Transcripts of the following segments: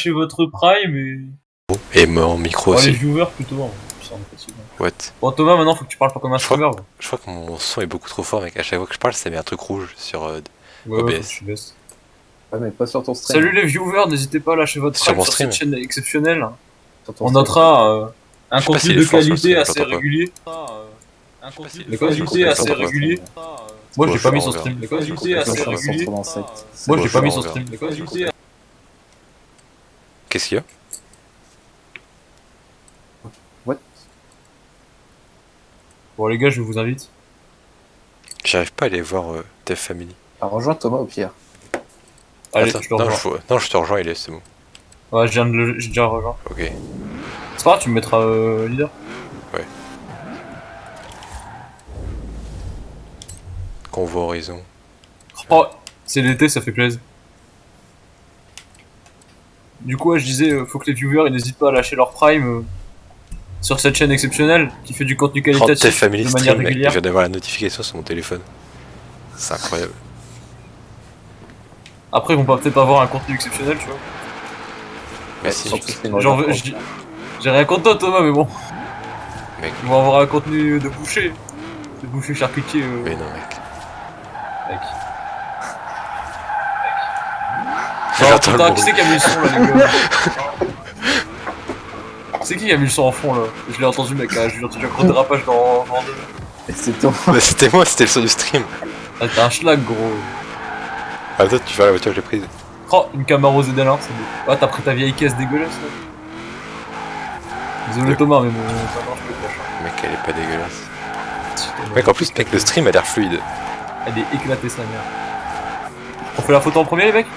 Chez votre prime Et mon micro aussi. les viewers plutôt, hein. Ça, en fait, What? bon Thomas, maintenant faut que tu parles pas comme un streamer. Je crois que mon son est beaucoup trop fort, mec. À chaque fois que je parle, ça met un truc rouge sur Ouais, OBS. faut que tu baisses. Ouais, mais pas sur ton stream. Salut les viewers, n'hésitez pas à lâcher votre Sur prime mon sur stream. cette chaîne exceptionnelle. Sur ton On stream. notera un Je sais pas contenu s'il de est fort sur le qualité stream, assez j'entends pas. régulier. Mais De qualité assez régulier. Moi j'ai Ouais, pas mis on son verra. stream. De Je qualité assez suis régulier. trop dans le set. Moi Bon, j'ai pas je mis verra, son on verra. stream. De qualité. Qu'est-ce qu'il y a? What? Bon les gars, je vous invite. J'arrive pas à aller voir Death Family. Ah, rejoins Thomas au pire. Allez, Attends, je te non, rejoins. non, je te rejoins, il est, c'est bon. Ouais, j'ai déjà rejoint. Ok. C'est pas grave, tu me mettras leader. Convoi Horizon. Oh, c'est l'été, ça fait plaisir. Du coup, ouais, je disais, faut que les viewers ils n'hésitent pas à lâcher leur prime sur cette chaîne exceptionnelle qui fait du contenu Death qualitatif Family de manière stream, mec. Je régulière. viens d'avoir la notification sur mon téléphone. C'est incroyable. Après, ils vont peut-être avoir un contenu exceptionnel, tu vois. Merci, Sur mec. ton stream, Genre, rejoins. j'ai rien contre toi, Thomas, mais bon. Mec. Ils vont avoir un contenu de boucher. De boucher charcutier. Mais non, mec. Mec. J'entends Putain, le qui bruit. c'est qui a mis le son là, les gars? C'est qui a mis le son en fond là? Je l'ai entendu, mec, j'ai entendu un gros dérapage dans deux. Et c'est toi. Bah, c'était moi, c'était le son du stream. Ah, t'es un schlag, gros. Ah, toi, tu vas à la voiture que j'ai prise. Oh, une Camaro ZL1, c'est beau. Ah, t'as pris ta vieille caisse dégueulasse là. Désolé Thomas, mais bon, ça marche plus proche. Mec, elle est pas dégueulasse. Mec, en plus, mec, le stream a l'air fluide. Elle est éclatée sa mère. On fait la photo en premier, les mecs?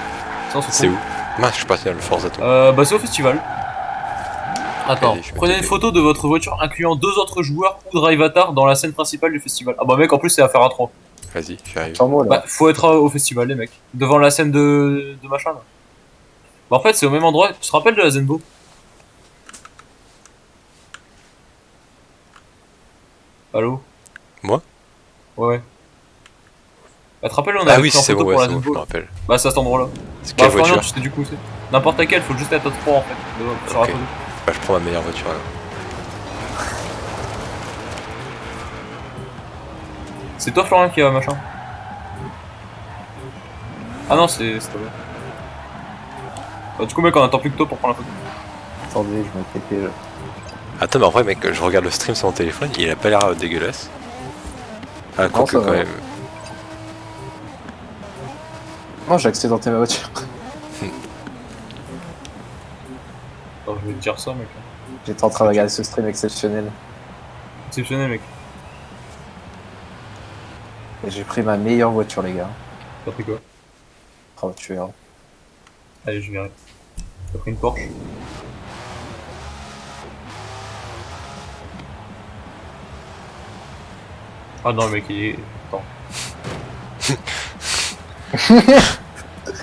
Ça, on se C'est fout. où? Mince, je suis parti dans le Forza Tour. Bah c'est au festival. Attends, Allez, je vais prenez une t'aider. photo de votre voiture incluant 2 autres joueurs ou drive-atar dans la scène principale du festival. Ah bah mec, en plus c'est à faire à 3. Vas-y, j'arrive. Sur moi là. Bah faut être au festival les mecs. Devant la scène de machin là. Bah en fait c'est au même endroit, tu te rappelles de la Zenbo? Allô? Moi? Ouais. Bah te rappelles on Ah avait oui, pris en c'est photo bon, ouais, pour la c'est bon, je Zenbo me là. rappelle. Bah c'est à cet endroit là. C'est Bah quelle Florian, voiture? tu sais du coup c'est. N'importe laquelle, faut juste être à 3 en fait. Sur la Ok. photo. Bah, je prends ma meilleure voiture alors. C'est toi Florian qui a machin? Ah non c'est toi. Bah, du coup mec on attend plus que toi pour prendre la photo. Attendez, je m'inquiétais. Attends, mais en vrai, mec, je regarde le stream sur mon téléphone, il a pas l'air dégueulasse. Ah, quoique ça quand va. même. Non, j'ai accidenté ma voiture. Attends, je vais te dire ça mec. J'étais en train de regarder ce stream exceptionnel. Exceptionnel mec. Et j'ai pris ma meilleure voiture, les gars. T'as pris quoi? Oh, tu verras. Allez je verrai. T'as pris une Porsche? Ah non le mec il est... Attends.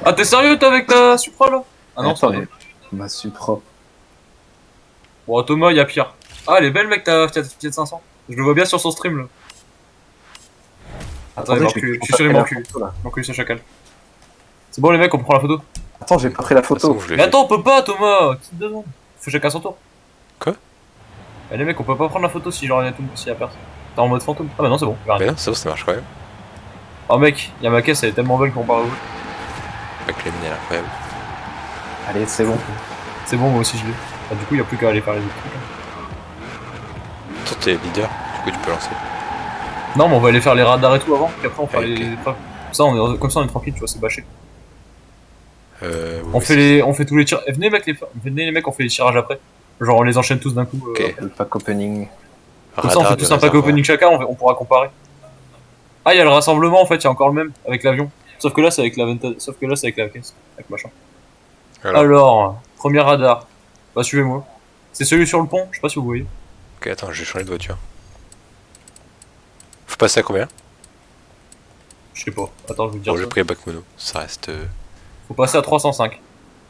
Ah t'es sérieux toi avec ta Supra là? Ah non c'est pas Attends, vrai. ma Supra. Bon Thomas y'a pire. Ah elle est belle mec ta Fiat 500. Je le vois bien sur son stream là. Attends il m'encule. Je suis sûr il m'encule. Il m'encule ce chacal. C'est bon les mecs on prend la photo. Attends, j'ai pas pris la De toute façon, photo. je l'ai Mais fait. attends on peut pas Thomas. Qui te demande? Faut chacun son tour. Quoi? Bah les mecs on peut pas prendre la photo si genre y'a tout s'il y a personne. T'es en mode fantôme. Ah bah non c'est bon. j'ai rien. Mais non, c'est bon, ça marche quand même. Oh mec, y'a ma caisse elle est tellement belle qu'on part au jeu. Mec, la mine, elle est incroyable. Allez, c'est bon. C'est bon moi aussi je l'ai. Ah, du coup y'a plus qu'à aller faire les autres trucs. Toi, t'es leader, du coup, tu peux lancer. Non mais on va aller faire les radars et tout avant, puis après on fera Ouais, les épreuves. Ça on est, comme ça on est tranquille, tu vois, c'est bâché. Oui, On fait tous les tirs. Venez les mecs, on fait les tirages après. Genre on les enchaîne tous d'un coup. Ok. Le pack opening. Comme ça on fait tous un pack opening chacun, on pourra comparer. Ah y'a le rassemblement en fait, y'a encore le même avec l'avion. Sauf que là c'est avec la sauf que là c'est avec la caisse, avec machin. Alors, premier radar. Bah suivez-moi. C'est celui sur le pont, je sais pas si vous voyez. Ok, attends, je vais changer de voiture. Faut passer à combien? Je sais pas. Attends, je vais te dire Bon, j'ai ça. pris un bac mono, ça reste... Faut passer à 305.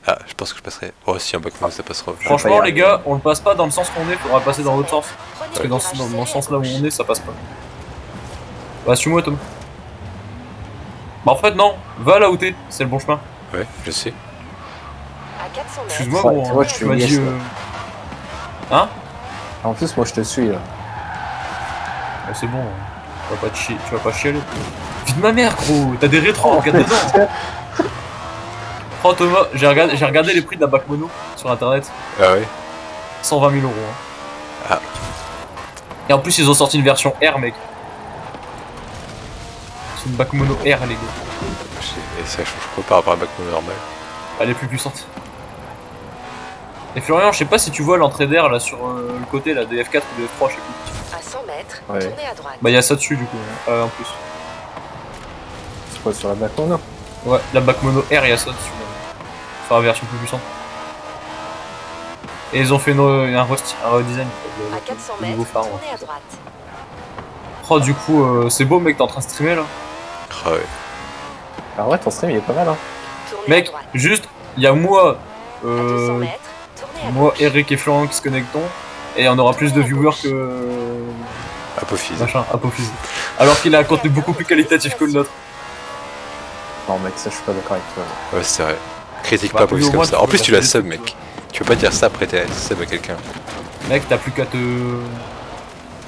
Ah, je pense que je passerai... Oh, si, un bac mono, ça passera. Franchement pas y les gars, on le passe pas dans le sens qu'on est, faudra passer dans l'autre sens. Parce que Ouais. dans le sens là où on est, ça passe pas. Bah suis-moi Tom. Bah en fait non, va là où t'es, c'est le bon chemin. Ouais, je sais. Excuse-moi, Ouais, gros, tu vois, hein, je tu suis m'as lié, dit. ça. Hein? En plus, moi je te suis là. Bah, c'est bon, tu vas pas chialer. Vite ma mère, gros, t'as des rétros, regarde dedans. Oh Thomas, j'ai regardé les prix de la bac mono sur internet. Ah ouais. 120 000 euros. Hein. Ah. Et en plus, ils ont sorti une version R, mec. C'est une bac mono R, les gars. Et ça change quoi par rapport à un bac normal? Elle est plus puissante. Et Florian, je sais pas si tu vois l'entrée d'air là sur le côté là, des F4 ou des F3, je sais plus. À 100 mètres, Ouais. tournez à droite. Bah, il y a ça dessus du coup, en plus. C'est quoi sur la back non? Ouais, la bac mono R, il y a ça dessus. Sur la version plus puissante. Et ils ont fait un redesign. À 400 le nouveau mètres, phare. tournez à droite. Oh, du coup, c'est beau, mec, t'es en train de streamer là. Ah ouais. Ah ouais, ton stream il est pas mal hein. Tournez à Mec, droite. juste, il y a moi, À 200 mètres, tournez à moi, gauche. Eric et Florian qui se connectons. Et on aura plus de viewers que. Apophyse. Machin, Apophyse. Alors qu'il a un contenu beaucoup plus qualitatif que le nôtre. Non mec, ça je suis pas d'accord avec toi. Ouais, c'est vrai. Critique Bah, pas Apophyse au comme moins, ça. tu En peux plus, tu l'as passer sub, des mec. Tu peux pas dire ça après t'as sub à quelqu'un. Mec, t'as plus qu'à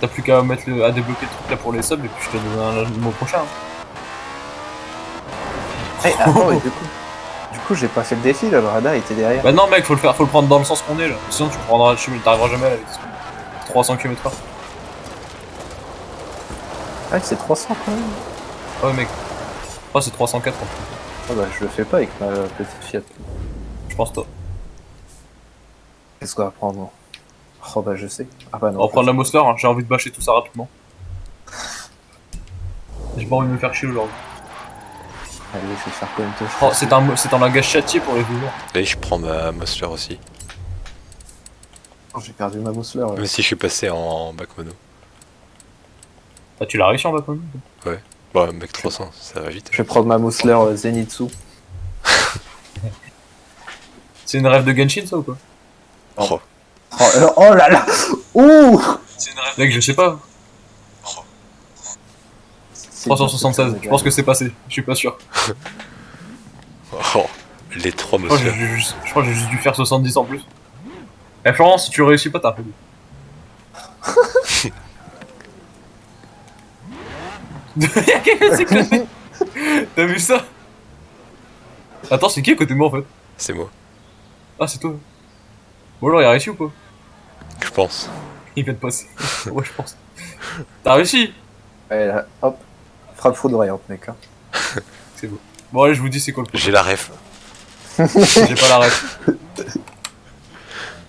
T'as plus qu'à mettre à débloquer le truc là pour les subs et puis je te donne un le mois prochain. Hein. Hey, attends, et du coup j'ai pas fait le défi là, le radar il était derrière. Bah non mec, faut le prendre dans le sens qu'on est là. Sinon tu t'arriveras jamais à la vitesse. 300 km/h. Ah c'est 300 quand même. Ah ouais mec. Oh c'est 304 en fait. Ah bah je le fais pas avec ma petite Fiat. Je pense pas. Qu'est-ce qu'on va prendre? Oh bah je sais. Ah bah non. On va prendre la Mosler, hein. J'ai envie de bâcher tout ça rapidement. J'ai pas envie de me faire chier aujourd'hui. Allez, je vais faire comme toi. Oh, c'est un langage châtié pour les viewers. Et je prends ma Mosler aussi. Oh, j'ai perdu ma Mousler là. Même si je suis passé en bac mono. Ah, tu l'as réussi en bas quand même. Bon, mec 300, ça va vite. Je vais prendre ma Mousler Zenitsu. C'est une rêve de Genshin ça ou quoi? Oh. Oh là là. Ouh. Mec, je sais pas. 376, je pense que c'est passé, je suis pas sûr. Oh. Les 3 Je crois que Mosler. je crois que j'ai juste dû faire 70 en plus. Eh Florence, si tu réussis pas, t'as un peu dit. Y'a quelqu'un qui s'est éclaté. T'as vu ça? Attends, c'est qui à côté de moi en fait? C'est moi, Ah, c'est toi. Bon alors, il a réussi ou pas? je pense. Il vient de passer. Ouais, je pense. T'as réussi? Ouais là, hop. Frappe foudroyante mec. Hein. C'est beau. Bon allez, je vous dis c'est quoi le prochain. J'ai la ref. J'ai pas la ref.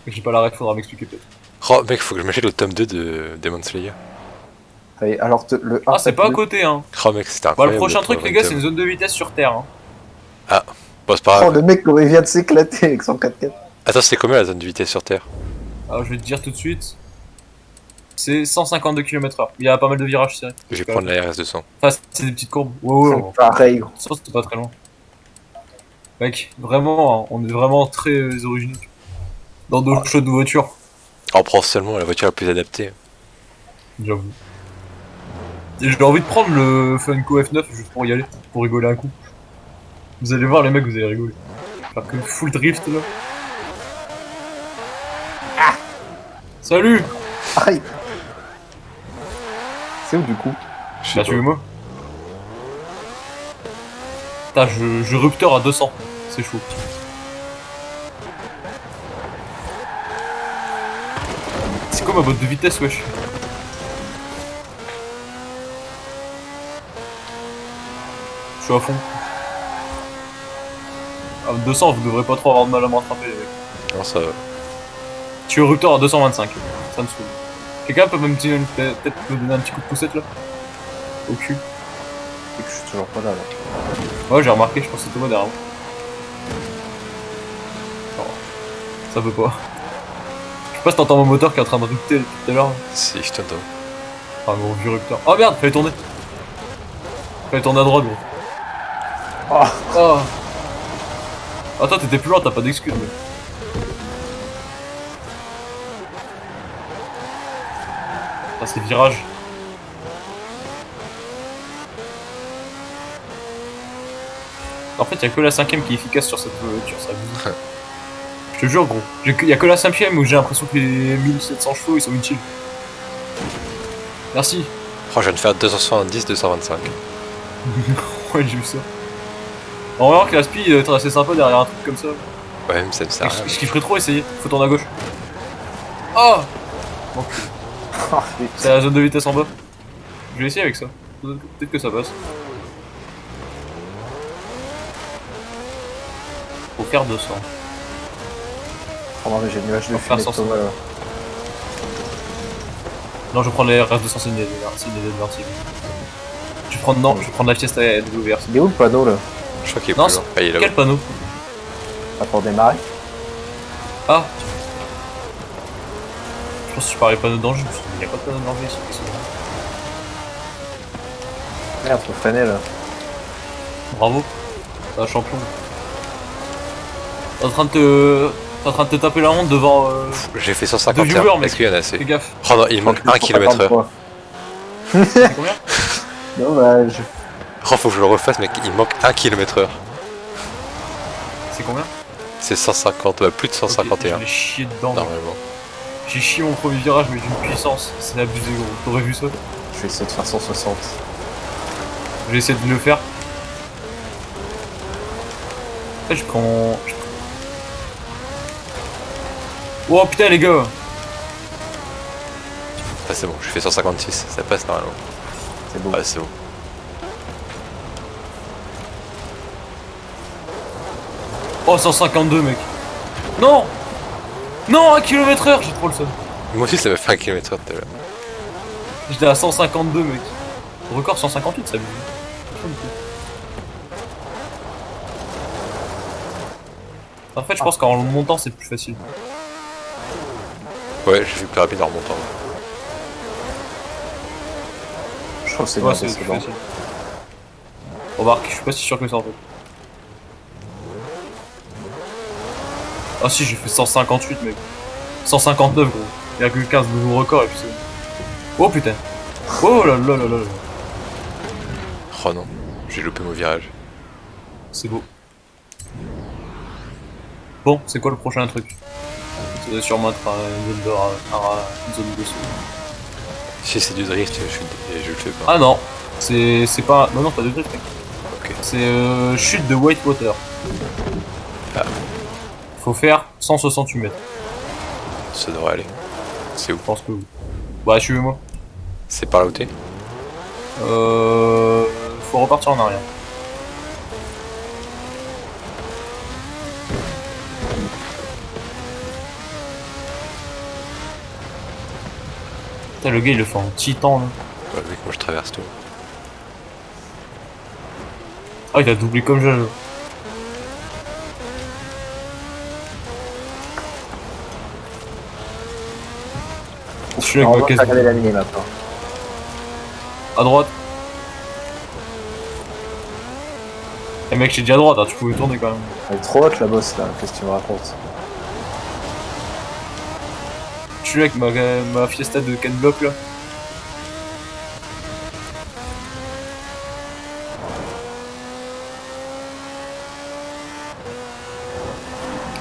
J'ai pas la ref, faudra m'expliquer peut-être. Oh mec, faut que je m'achète le tome 2 de Demon Slayer. Allez, alors le 1. Ah, c'est pas à côté hein. Oh mec, c'était Bah, incroyable. le prochain de truc, trouver les gars, un c'est une tome. zone de vitesse sur Terre. Hein. Bon, c'est pas Oh grave. le mec comment il vient de s'éclater avec son 4x4. Attends, c'était combien la zone de vitesse sur Terre? Alors, je vais te dire tout de suite. C'est 152 km/h. Il y a pas mal de virages serrés. Je vais prendre la RS200. Enfin, c'est des petites courbes. Ouais. Pareil gros. Ça, c'est pas très loin. Mec, vraiment, hein, on est vraiment très originaux. Dans d'autres choix de voitures. On prend seulement la voiture la plus adaptée. J'avoue. Et j'ai envie de prendre le Funko F9 juste pour y aller, pour rigoler un coup. Vous allez voir les mecs, vous allez rigoler. Faire que full drift là. Ah Salut. Aïe. C'est où du coup? Je sais Bah pas. tu veux moi? Putain, je rupteur à 200. C'est chaud. C'est quoi ma botte de vitesse, wesh? Je suis à fond. À 200, vous devrez pas trop avoir de mal à me rattraper, les mecs. Non, ça va. Je suis au rupteur à 225. Ça me saoule. Quelqu'un peut peut-être me donner un petit coup de poussette là? Au cul. C'est que je suis toujours pas là. Ouais, j'ai remarqué, je pense que c'est Thomas derrière moi. Oh, ça veut pas. Je sais pas si t'entends mon moteur qui est en train de rupter depuis tout à l'heure. Si, je t'entends. Ah, gros vieux rupteur. Oh merde, fallait tourner. Fallait tourner à droite, gros. Oh. Oh. Attends, t'étais plus loin, t'as pas d'excuse, mec. Ah, c'est virage. En fait, y'a que la 5ème qui est efficace sur cette voiture, ça abuse. Je te jure, gros. Y'a que la 5ème où j'ai l'impression que les 1700 chevaux ils sont utiles. Merci. Oh, je viens de faire 270, 225. Ouais, j'ai vu ça. En vrai, que la speed doit être assez sympa derrière un truc comme ça. Ouais, même ça me sert à rien. Je kifferais trop essayer. Faut tourner à gauche. Oh bon, Oh, putain. c'est la zone de vitesse en bas. Je vais essayer avec ça. Peut-être que ça passe. Faut faire 200. Oh non, mais j'ai le nuage de Faut faire fumée de 100. Thomas là. Non, je prends les RS200, c'est une des vertibles. Je prends, non, je prends la Fiesta WRC. Il est où le panneau là? Je crois qu'il est Non, plus loin. Ah, il est là. quel panneau? Pas pour démarrer? Ah! Je pense que je parlais panneau de danger, je me suis dit, il n'y a pas de panneau de danger ici. Merde, faut freiner là. Bravo. Ah, champion. T'es en train de te taper la honte devant. J'ai fait De 151. viewers, mec. Est-ce qu'il y en a assez? Fais gaffe. Oh non, il manque 1 km/h. C'est combien? Dommage. Oh, faut que je le refasse, mec. Il manque 1 km/h. C'est combien? C'est 150, plus de 151. J'ai chié dedans. mec. Normalement. J'ai chié mon premier virage, mais d'une puissance. C'est abusé, gros. T'aurais vu ça? Je vais essayer de faire 160. Je vais essayer de le faire. Après, je prends. Oh putain, les gars! Ah, c'est bon, je fais 156. Ça passe normalement. C'est beau. Ah, c'est bon. Oh, 152, mec. Non! Non, 1 km/h, j'ai trop le seum. Moi aussi, ça m'a fait 1 km/h tout à l'heure. J'étais à 152, mec. Le record 158, ça abuse. En fait, je pense qu'en montant, c'est plus facile. Ouais, j'ai fait plus rapide en remontant. Je trouve que c'est Ouais, bien c'est passé plus bon. facile. Remarque, je suis pas si sûr que ça en fait. Ah si, j'ai fait 158, mec. 159, gros. Il y a que 15 nouveaux records et puis c'est bon. Oh putain. Oh là là là là là. Oh non, j'ai loupé mon virage. C'est beau. Bon, c'est quoi le prochain truc? Ça doit sûrement être une zone d'or, une zone de saut. Si c'est du drift, je le fais pas. Ah non, c'est pas... Non, non, pas de drift, mec. Ok. C'est chute de Whitewater. Ah. Faut faire 168 mètres. Ça devrait aller. C'est où? Je pense que oui. Bah, suivez-moi. C'est par là où t'es? Faut repartir en arrière. Putain, le gars il le fait en titan là. Ouais, mec, moi je traverse tout. Ah, il a doublé comme je. Je suis avec ma caisse. Regarder la mini maintenant. À droite. Eh mec, j'ai dit à droite, hein, tu pouvais tourner quand même. Elle est trop haute la bosse là, qu'est-ce que tu me racontes? Je suis avec ma Fiesta de Ken Block là.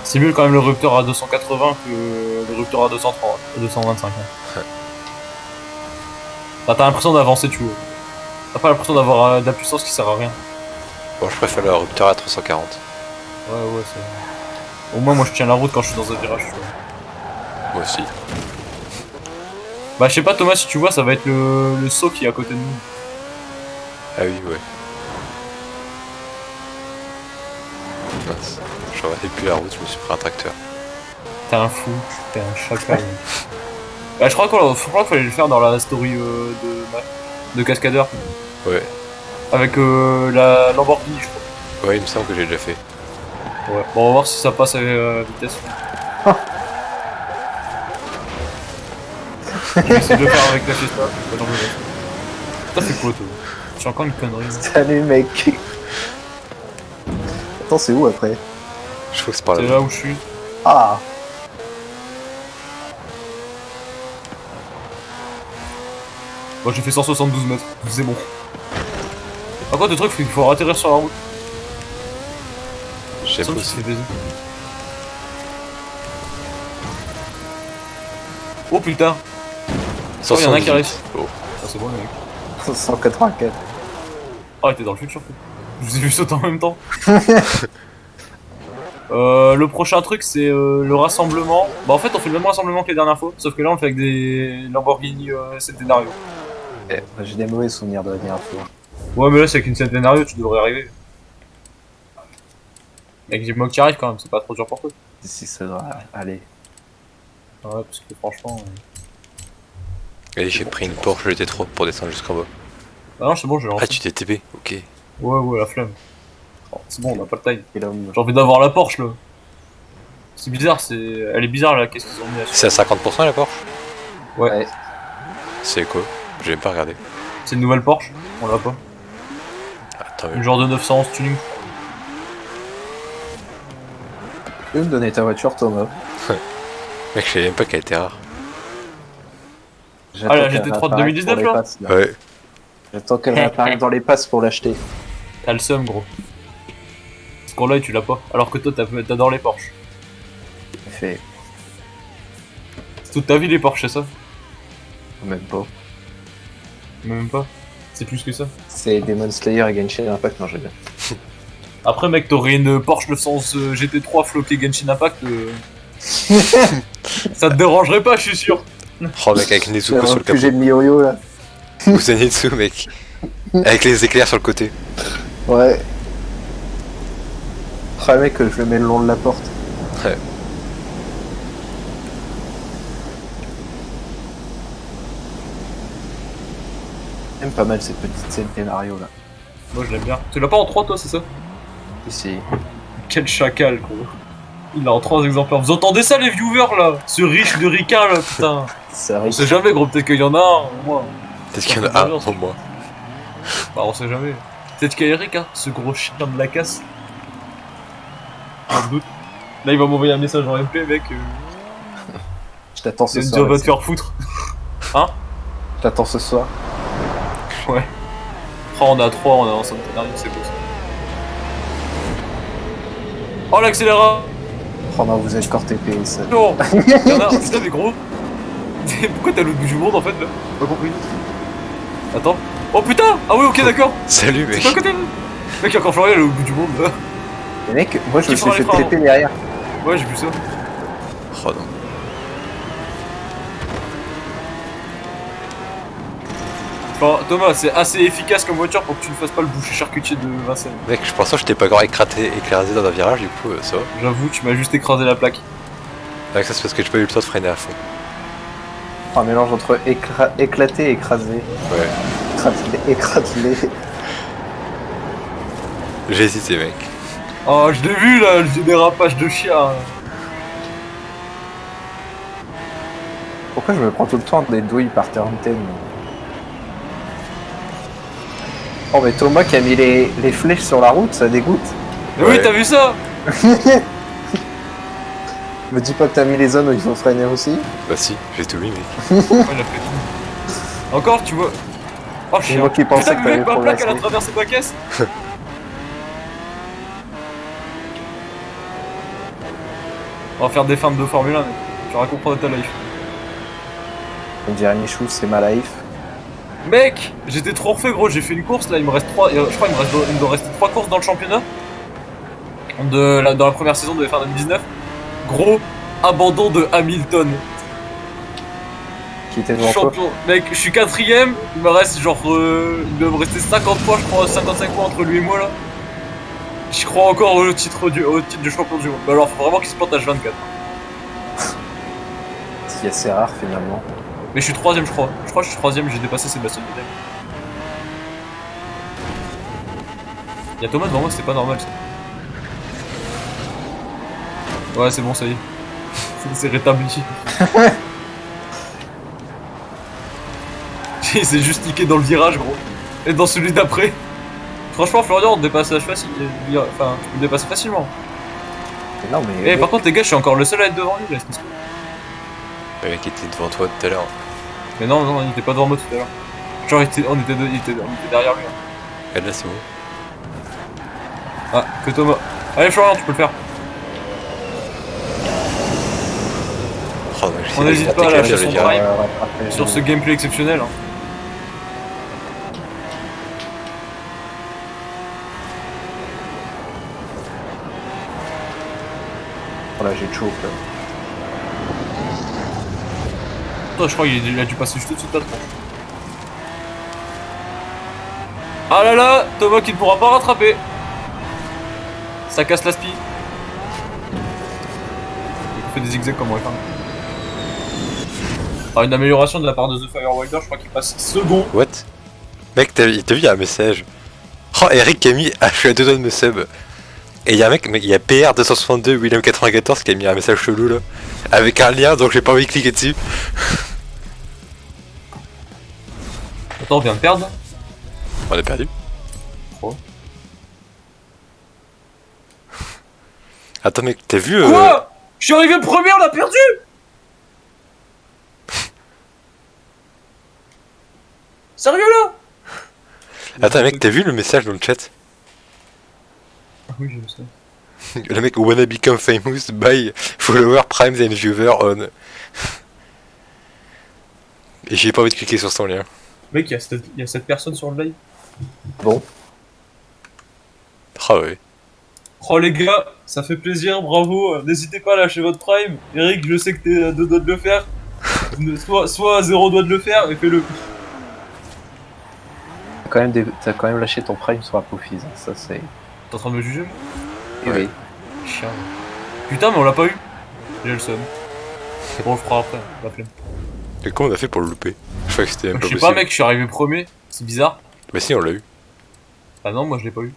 C'est mieux quand même le rupteur à 280 que le rupteur à 230, à 225. Hein. Bah, t'as l'impression d'avancer, tu vois. T'as pas l'impression d'avoir de la puissance qui sert à rien. Bon, je préfère le rupteur à 340. Ouais, c'est... Au moins, moi je tiens la route quand je suis dans un virage, tu vois. Moi aussi. Bah, je sais pas, Thomas, si tu vois, ça va être le saut qui est à côté de nous. Ah oui, ouais. Mince. Je regardais plus la route, je me suis pris un tracteur. T'es un fou, t'es un chacal. Bah, je crois qu'il fallait le faire dans la story de Cascadeur. Ouais. Avec la Lamborghini, je crois. Ouais, il me semble que j'ai déjà fait. Ouais. Bon, on va voir si ça passe à vitesse. Je vais essayer de le faire avec la Fiesta. Attends, ça c'est quoi, toi? J'ai encore une connerie. Salut mec. Attends, c'est où après? Je crois que c'est par C'est là. là où je suis. Ah. Moi j'ai fait 172 mètres, c'est bon. Par contre, le truc, c'est qu'il faut atterrir sur la route. J'ai Sinon, pas tu te aussi. fais baiser. Oh putain. Oh, y'en a un qui arrive. Oh. Ah, c'est bon, le mec. 184. Oh, il était dans le futur. Je vous ai vu sauter en même temps. Le prochain truc, c'est le rassemblement. Bah, en fait, on fait le même rassemblement que les dernières fois, sauf que là, on le fait avec des Lamborghini Centenario. J'ai des mauvais souvenirs de la dernière fois. Ouais, mais là, c'est avec une Centenario, tu devrais arriver. Avec des mots qui arrivent quand même, c'est pas trop dur pour toi. Si ça doit aller. Ouais, parce que franchement. Et j'ai pris une Porsche GT3 pour descendre jusqu'en bas. Ah non, c'est bon, je l'ai lancé. Ah, tu t'es TP, ok. Ouais, la flemme. Oh, c'est bon, on a pas le time. Et l'homme. J'ai envie d'avoir la Porsche là. C'est bizarre, elle est bizarre là, qu'est-ce qu'ils ont mis là. C'est à 50% la Porsche? Ouais. C'est quoi? J'ai même pas regardé. C'est une nouvelle Porsche, on l'a pas. Attends, Une genre de 911 tuning. Tu peux me donner ta voiture, Thomas? Mec, je savais même pas qu'elle était rare. Ah, la GT3 de 2019 là? Passes, là. Ouais. J'attends qu'elle apparaisse dans les passes pour l'acheter. T'as le seum, gros. Parce qu'en là, tu l'as pas. Alors que toi, t'adores les Porsche. Fait. C'est toute ta vie les Porsche, c'est ça? Même pas. Même pas. C'est plus que ça. C'est Demon Slayer et Genshin Impact, non, j'ai bien. Après, mec, t'aurais une Porsche 911 GT3 floquée Genshin Impact. Ça te dérangerait pas, je suis sûr. Oh, mec, avec Nezuko sur le Que j'ai capot. de Miyoyo là. Ou Zenitsu, mec. Avec les éclairs sur le côté. Ouais. Ah, mec, je le mets le long de la porte. Ouais. J'aime pas mal cette petite scène scénario là. Moi, je l'aime bien. Tu l'as pas en 3, toi, c'est ça? Ici. Quel chacal, gros. Il a en 3 exemplaires. Vous entendez ça, les viewers, là? Ce riche de Ricard, là, putain. Ça On arrive. sait jamais, gros. Peut-être qu'il y en a un, au moins. Peut-être qu'il y en a un au moins. Bah, on sait jamais. Peut-être qu'il y a Eric, hein, ce gros chien de la casse. Sans doute. Là, il va m'envoyer un message en MP, mec. Je t'attends ce Il va me soir. dire, va te Maxime. faire foutre. Hein? Je t'attends ce soir. Ouais. Oh, on est à 3, on est en centenario, c'est beau ça. Oh, l'accélérateur! Oh non, vous êtes corps TP, ça. Non! Y'en a un, putain, mais gros! Pourquoi t'as l'autre bout du monde en fait là? Pas compris. Attends. Oh putain! Ah oui, ok, d'accord! Salut, C'est mec. pas à côté de nous. Mec, il y a encore Florian là, au bout du monde là. Mais mec, moi je me Qui suis fera fait les TP derrière. Ouais, j'ai vu ça. Oh non. Enfin, Thomas, c'est assez efficace comme voiture pour que tu ne fasses pas le boucher charcutier de Vincennes. Mec, je pensais que je t'ai pas encore écrasé dans un virage, du coup, ça va. J'avoue, tu m'as juste écrasé la plaque. Avec ça, c'est parce que j'ai pas eu le temps de freiner à fond. Un mélange entre éclaté et écrasé. Ouais. Écrasé. J'ai hésité, mec. Oh, je l'ai vu là, le dérapage de chien. Pourquoi je me prends tout le temps des douilles par Turn-10? Oh mais Thomas qui a mis les flèches sur la route, ça dégoûte. Mais oui, Ouais. t'as vu ça? Me dis pas que t'as mis les zones où il faut freiner aussi. Bah si, j'ai tout mis, mec. Ouais, il a fait tout. Encore, tu vois. Oh, chien. moi qui pensais Putain, que mais mec, t'avais ma plaque, elle a progressé. traversé ma caisse. On va faire des feintes de Formule 1, mec. Tu vas comprendre ta life. On dirait Michou, c'est ma life. Mec, j'étais trop refait, gros. J'ai fait une course là, il me reste 3. Je crois qu'il me doit rester 3 courses dans le championnat. Dans la première saison de F1 2019. Gros, abandon de Hamilton. Qui était devant toi. Champion. Mec, je suis 4ème. Il me reste genre. Il doit me rester 50 points, je crois, 55 points entre lui et moi là. Je crois encore au titre du champion du monde. Mais alors, faut vraiment qu'il se plante H24. C'est assez rare finalement. Mais je suis 3ème, je crois. Je crois que je suis 3ème, j'ai dépassé Sébastien Vettel. Y'a Thomas devant moi, c'est pas normal ça. Ouais, c'est bon, ça y est. C'est rétabli. Il s'est juste niqué dans le virage, gros. Et dans celui d'après. Franchement, Florian, on te dépasse facile. Enfin, tu peux me dépasser facilement. Mais non mais. Eh, par contre, les gars, je suis encore le seul à être devant lui là, espèce de- Le mec était devant toi tout à l'heure. Mais non, il était pas devant moi tout à l'heure. Genre, on était derrière lui. Hein. Et là, c'est bon. Ah, que Thomas. Allez, Florian, tu peux le faire. Oh, mec, On n'hésite pas à lâcher son dire. prime sur ce gameplay exceptionnel. Hein. Voilà, j'ai choke là. Toi, je crois qu'il a dû passer juste au-dessus de ta tronche. Ah là là, Thomas qui ne pourra pas rattraper. Ça casse l'aspi. Il fait des zigzags comme moi. Ah, une amélioration de la part de The Firewilder, je crois qu'il passe second. What? Mec, t'as vu, il y a un message. Oh, Eric qui a mis ah, je suis à 2 doigts de me sub. Et il y a un mec, il y a PR262 William94 qui a mis un message chelou là. Avec un lien, donc j'ai pas envie de cliquer dessus. Attends, on vient de perdre. On a perdu. Oh. Attends mec, t'as vu Quoi? Je suis arrivé premier, on l'a perdu. Sérieux là? Attends mec, t'as vu le message dans le chat? Ah oui, je sais. Le mec wanna become famous by follower primes and viewer on. Et j'ai pas envie de cliquer sur son lien. Mec, il y a 7 personnes sur le live. Bon. Ah ouais. Oh les gars, ça fait plaisir, bravo. N'hésitez pas à lâcher votre prime. Eric, je sais que t'es à 2 doigts de le faire. Soit à 0 doigt de le faire et fais-le. T'as quand même lâché ton prime sur Apophis, hein. Ça c'est... T'es en train de me juger? Oui. Chien. Putain, mais on l'a pas eu. J'ai le seum. Bon, on le fera après, la flemme. Et comment on a fait pour le louper? Je crois que c'était même Je pas sais possible. pas, mec, je suis arrivé premier. C'est bizarre. Bah si, on l'a eu. Ah non, moi je l'ai pas eu.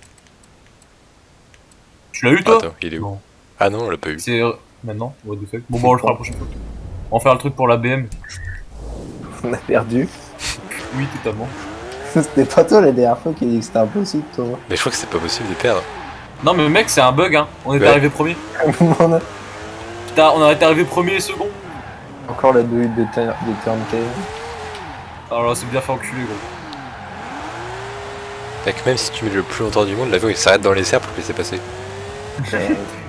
Tu l'as eu toi? Attends, il est où? Bon. Ah non, on l'a pas eu. C'est maintenant, what the fuck. Bon, bah on le fera la prochaine fois. On va faire le truc pour la BM. On a perdu. Oui, totalement. C'était pas toi la dernière fois qui a dit que c'était impossible, toi. Mais je crois que c'est pas possible de perdre. Non, mais mec, c'est un bug, hein. On est Ouais. arrivé premier. Putain, on a été arrivé premier et second. Encore la douille de turn K. Alors là, c'est bien fait enculer, gros. Mec, même si tu mets le plus longtemps du monde, l'avion il s'arrête dans les airs pour te laisser passer.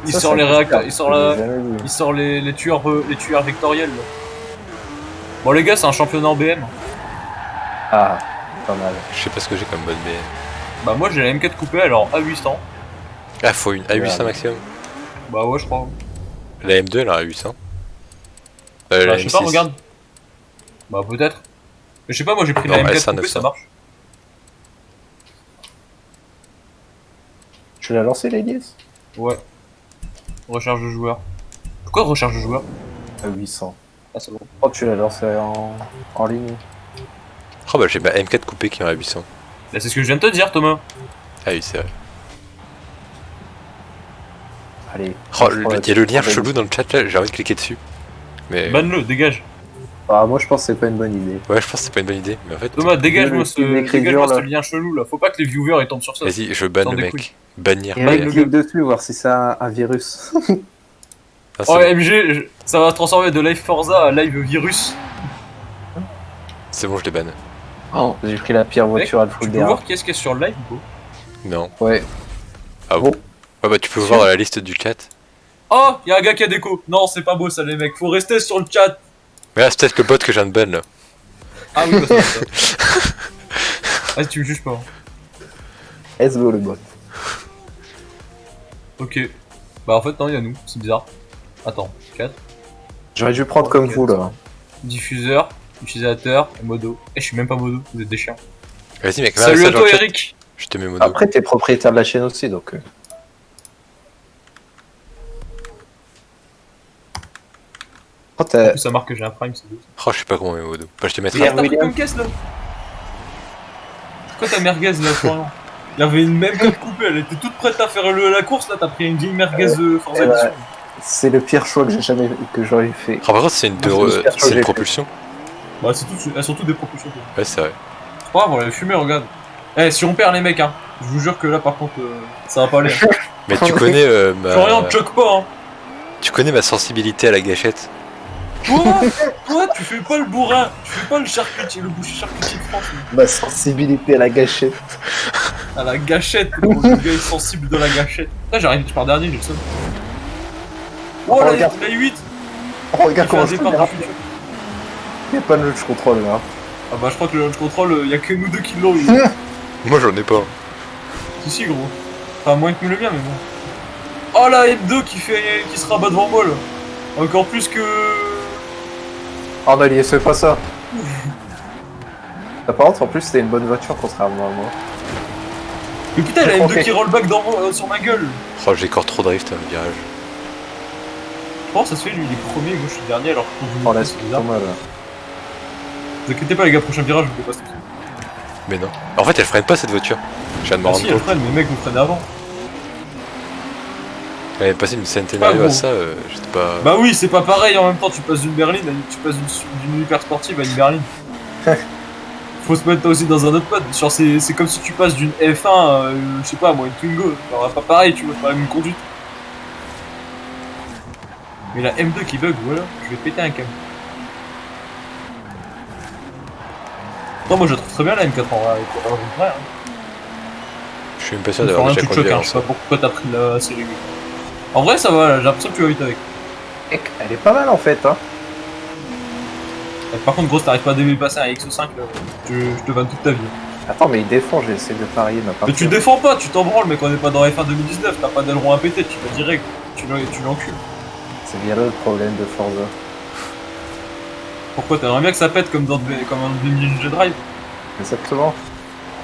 Il sort les réacteurs, il sort les tueurs vectoriels. Là. Bon, les gars, c'est un championnat en BM. Ah, pas mal. Je sais pas ce que j'ai comme bonne BM. Bah, moi j'ai la M4 coupée, alors A800. Ah, faut une A800 maximum. Bah, ouais, je crois. La M2 elle a A800. Bah, La je sais M6. pas, regarde. Bah, peut-être. Mais je sais pas, moi j'ai pris Non, la elle, M4 c'est un coupée, 900. ça marche. Tu l'as lancé, Ladies? Ouais. Recherche de joueurs. Pourquoi recherche de joueurs? À 800. Ah, c'est bon. Oh, tu l'as lancé en ligne. Oh bah j'ai ma M4 coupée qui est en A800. Bah, c'est ce que je viens de te dire, Thomas. Ah oui, c'est vrai. Allez. Oh, il y a le lien chelou dans le chat là, j'ai envie de cliquer dessus. Mais. Banne-le, dégage. Ah, moi je pense que c'est pas une bonne idée. Ouais, je pense que c'est pas une bonne idée, mais en fait. Thomas, dégage-moi d'écriture, ce là. lien chelou là. Faut pas que les viewers ils tombent sur ça. Vas-y, je banne T'en le découilles. mec. Bannir. Et Banne-le. clique dessus, voir si c'est un virus. Ah, c'est Oh, bon. MG, ça va se transformer de Live Forza à Live Virus. C'est bon, je les banne. Oh, j'ai pris la pire voiture à le Tu full peux voir qui est-ce qu'il y a sur le live ou pas? Non. Ouais. Ah bon? Ah bah tu peux voir dans la liste du chat. Oh, il y a un gars qui a déco. Non, c'est pas beau ça, les mecs. Faut rester sur le chat. Mais là, c'est peut-être le bot que je viens de ban là. Ah oui, bah c'est ça. Vas-y, tu me juges pas. Hein. Let's go le bot. Ok. Bah en fait, non, il y a nous. C'est bizarre. Attends, 4. J'aurais dû prendre comme Ok. vous là. Diffuseur, utilisateur, modo. Eh, je suis même pas modo, vous êtes des chiens. Vas-y mec, là, Salut ça, à dans toi, le chat, Eric. je te mets mono. Après, t'es propriétaire de la chaîne aussi donc. Oh, En t'as. plus, ça marque que j'ai un prime, c'est beau. Oh, je sais pas comment on met mono. Bah, je te mettrai. Pierre T'as pris William. comme caisse là? C'est quoi ta merguez là, franchement? Il y avait une même code coupée, elle était toute prête à faire la course, là t'as pris une vieille merguez Forza ouais. Edition. C'est le pire choix que j'aurais fait. Oh, par contre, c'est une, c'est une propulsion. Bah elles sont toutes des propulsions. Ouais, c'est vrai. C'est pas grave, on l'avait fumé, regarde. Eh, si on perd les mecs, hein, je vous jure que là par contre, ça va pas aller. Hein. Mais tu connais Florian, te choque pas, hein. Tu connais ma sensibilité à la gâchette. Toi, tu fais pas le bourrin, tu fais pas le charcutier, le boucher charcutier de France. Mais. Ma sensibilité à la gâchette. À la gâchette, le gars est sensible de la gâchette. Là, j'arrive, je pars dernier, j'ai le seum. Oh, Oh, la regarde. 8. Oh, regarde comment un ça départ dérape. du futur. Il n'y a pas de launch control là. Ah bah je crois que le launch control, y a que nous deux qui l'ont eu. Moi j'en ai pas. Si gros. Enfin moins que le mien mais bon. Oh la M2 qui se rabat devant moi là. Encore plus que... Oh non, il fait pas ça. Par contre, en plus, c'était une bonne voiture contrairement à moi. Mais putain la Ok. M2 qui roll back sur ma gueule. Oh, j'ai encore trop drift à virage. Comment ça se fait lui il est premier et moi je suis dernier alors que Oh là, c'est c'est bizarre. pas mal. Vous inquiétez pas les gars, prochain virage je vous dépasse tout ça. Mais non. En fait, elle freine pas cette voiture. Je viens de me Ah rendre si elle compte. freine mais mec vous freinez avant. Elle est passée d'une Pas centenario à gros. ça, j'étais pas... Bah oui c'est pas pareil en même temps tu passes d'une berline, tu passes d'une hyper sportive à une berline. Faut se mettre aussi dans un autre mode. Genre c'est comme si tu passes d'une F1, je sais pas moi, une Twingo. Genre pas pareil, tu vois, c'est pas la même conduite. Mais la M2 qui bug, voilà, je vais péter un câble. Non, moi je la trouve très bien la M4 en vrai, hein. Je suis même pas sûr Ça me fait d'avoir rien, déjà tu te conduit choques, hein, avant je sais ça. pas pourquoi t'as pris la série 8. En vrai ça va, là, j'ai l'impression que tu vas vite avec. Mec, elle est pas mal en fait, hein. Par contre gros, si t'arrives pas à dépasser un X5 là, je te vanne toute ta vie. Attends, mais il défend, j'ai essayé de parier ma partie. Mais tu défends pas, tu t'en branles mec, on est pas dans F1 2019, t'as pas d'aileron à péter, tu vas direct, tu l'encules. C'est bien là le problème de Forza. Pourquoi t'aimerais bien que ça pète comme dans 2000 Ninja Drive? Exactement.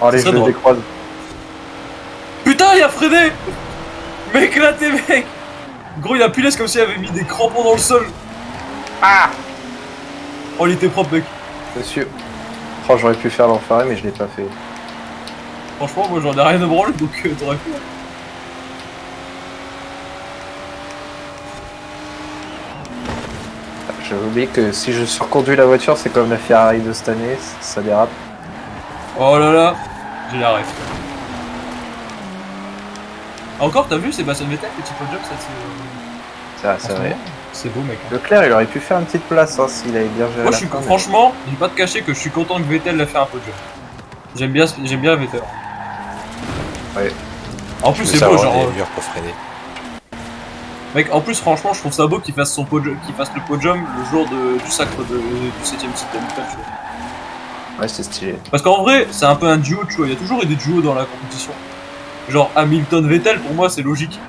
Oh, allez, C'est je le drôle. décroise. Putain, il a freiné! Mec, là t'es mec! Gros, il a pilé, c'est comme s'il avait mis des crampons dans le sol. Ah Oh, il était propre, mec. Monsieur. Oh, j'aurais pu faire l'enfoiré, mais je l'ai pas fait. Franchement, moi j'en ai rien à branler, donc t'aurais pu. J'avais oublié que si je surconduis la voiture, c'est comme la Ferrari de cette année, ça dérape. Oh là là, j'ai la ref. Encore, t'as vu Sébastien Vettel, petit podium, ça C'est vrai. C'est beau, mec. Leclerc, il aurait pu faire une petite place hein, s'il avait bien géré. Moi, la je suis fin, mais- franchement, je vais pas te cacher que je suis content que Vettel l'a fait un podium. J'aime bien Vettel. Ouais. En plus, Je c'est sais beau, avoir genre. des murs pour freiner. Mec, en plus, franchement, je trouve ça beau qu'il fasse son podium, qu'il fasse le podium le jour du sacre du 7ème titre d'Hamilton, tu vois. Ouais, c'est stylé. Parce qu'en vrai, c'est un peu un duo, tu vois. Il y a toujours eu des duos dans la compétition. Genre Hamilton-Vettel, pour moi, c'est logique.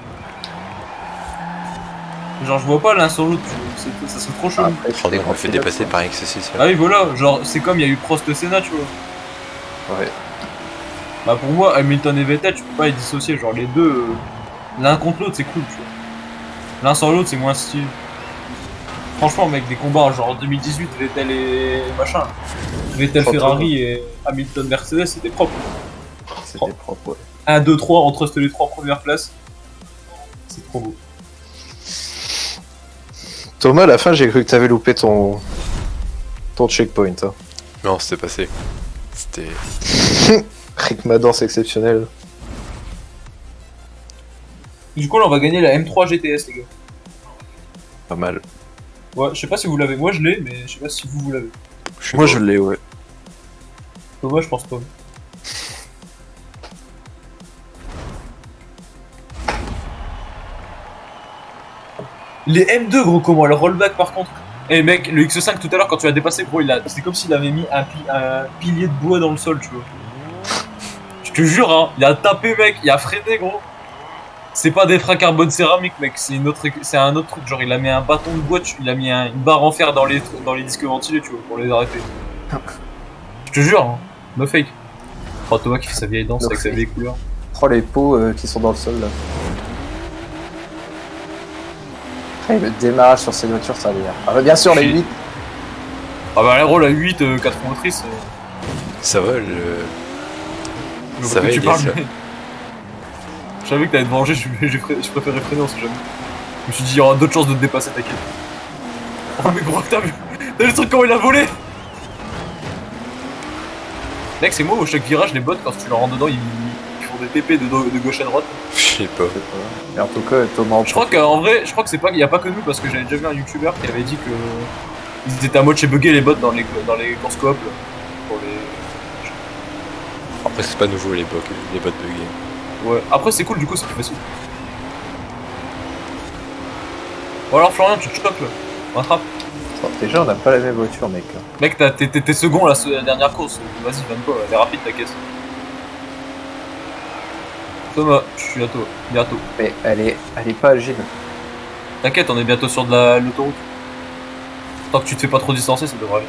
Genre, je vois pas l'un sur l'autre, tu vois. Ça serait trop chelou. Après, Oh c'était non, on m'a fait pilote, dépasser quoi. par X6. Ah oui, voilà. Genre, c'est comme il y a eu Prost-Senna, tu vois. Ouais. Bah, pour moi, Hamilton et Vettel, tu peux pas les dissocier. Genre, les deux, l'un contre l'autre, c'est cool, tu vois. L'un sans l'autre, c'est moins stylé. Franchement, mec, des combats genre 2018, Vettel et machin. Vettel Trop Ferrari et Hamilton Mercedes, c'était propre. C'était propre, ouais. 1, 2, 3, on truste les 3 premières places. C'est trop beau. Thomas, à la fin, j'ai cru que t'avais loupé ton checkpoint. Hein. Non, c'était passé. C'était... Rick ma danse exceptionnelle. Du coup, là, on va gagner la M3 GTS, les gars. Pas mal. Ouais, je sais pas si vous l'avez. Moi, je l'ai, mais je sais pas si vous l'avez. Moi, je l'ai, ouais. Moi, je pense pas. Les M2, gros, comment le rollback par contre. Eh mec, le X5 tout à l'heure, quand tu l'as dépassé, gros, c'est comme s'il avait mis un pilier de bois dans le sol, tu vois. Je te jure, hein, il a tapé, mec, il a freiné, gros. C'est pas des freins carbone céramique, mec, c'est un autre truc. Genre, il a mis un bâton de bois, il a mis une barre en fer dans les disques ventilés, tu vois, pour les arrêter. Je te jure, hein, no fake. Oh, Thomas qui fait sa vieille danse No avec sa fake. vieille couleur. Oh, les pots qui sont dans le sol, là. Après, le démarrage sur ces voitures, ça a l'air. Ah, bah, bien sûr, les Shit. 8. Ah bah, la roll à 8, 4 motrices. Ça va, le... Je Ça va, tu il parles, est, ça. mais... Je savais que t'allais te venger, je préférais freiner, on sait jamais. Je me suis dit, il y aura d'autres chances de te dépasser, t'inquiète. Oh, mais gros, t'as vu le truc comment il a volé. Mec, c'est moi, au chaque virage, les bots, quand tu leur rentres dedans, ils font des TP de gauche à droite. Je sais pas. Et en tout cas, Thomas, Je crois qu'en vrai, je crois que il y a pas que nous, parce que j'avais déjà vu un youtubeur qui avait dit que ils étaient à mode chez bugger les bots dans les courses coop, là, pour les... Après, c'est pas nouveau les bots buggés. Ouais, après c'est cool, du coup c'est plus facile. Bon alors Florian, tu te chopes là. On rattrape. Bon, déjà, on n'a pas la même voiture, mec. Mec, t'es second là, la dernière course. Vas-y, vanne-toi, elle est rapide ta caisse. Thomas, je suis à toi, bientôt. Mais elle est pas agile. T'inquiète, on est bientôt sur de l'autoroute. Tant que tu te fais pas trop distancer, ça devrait aller.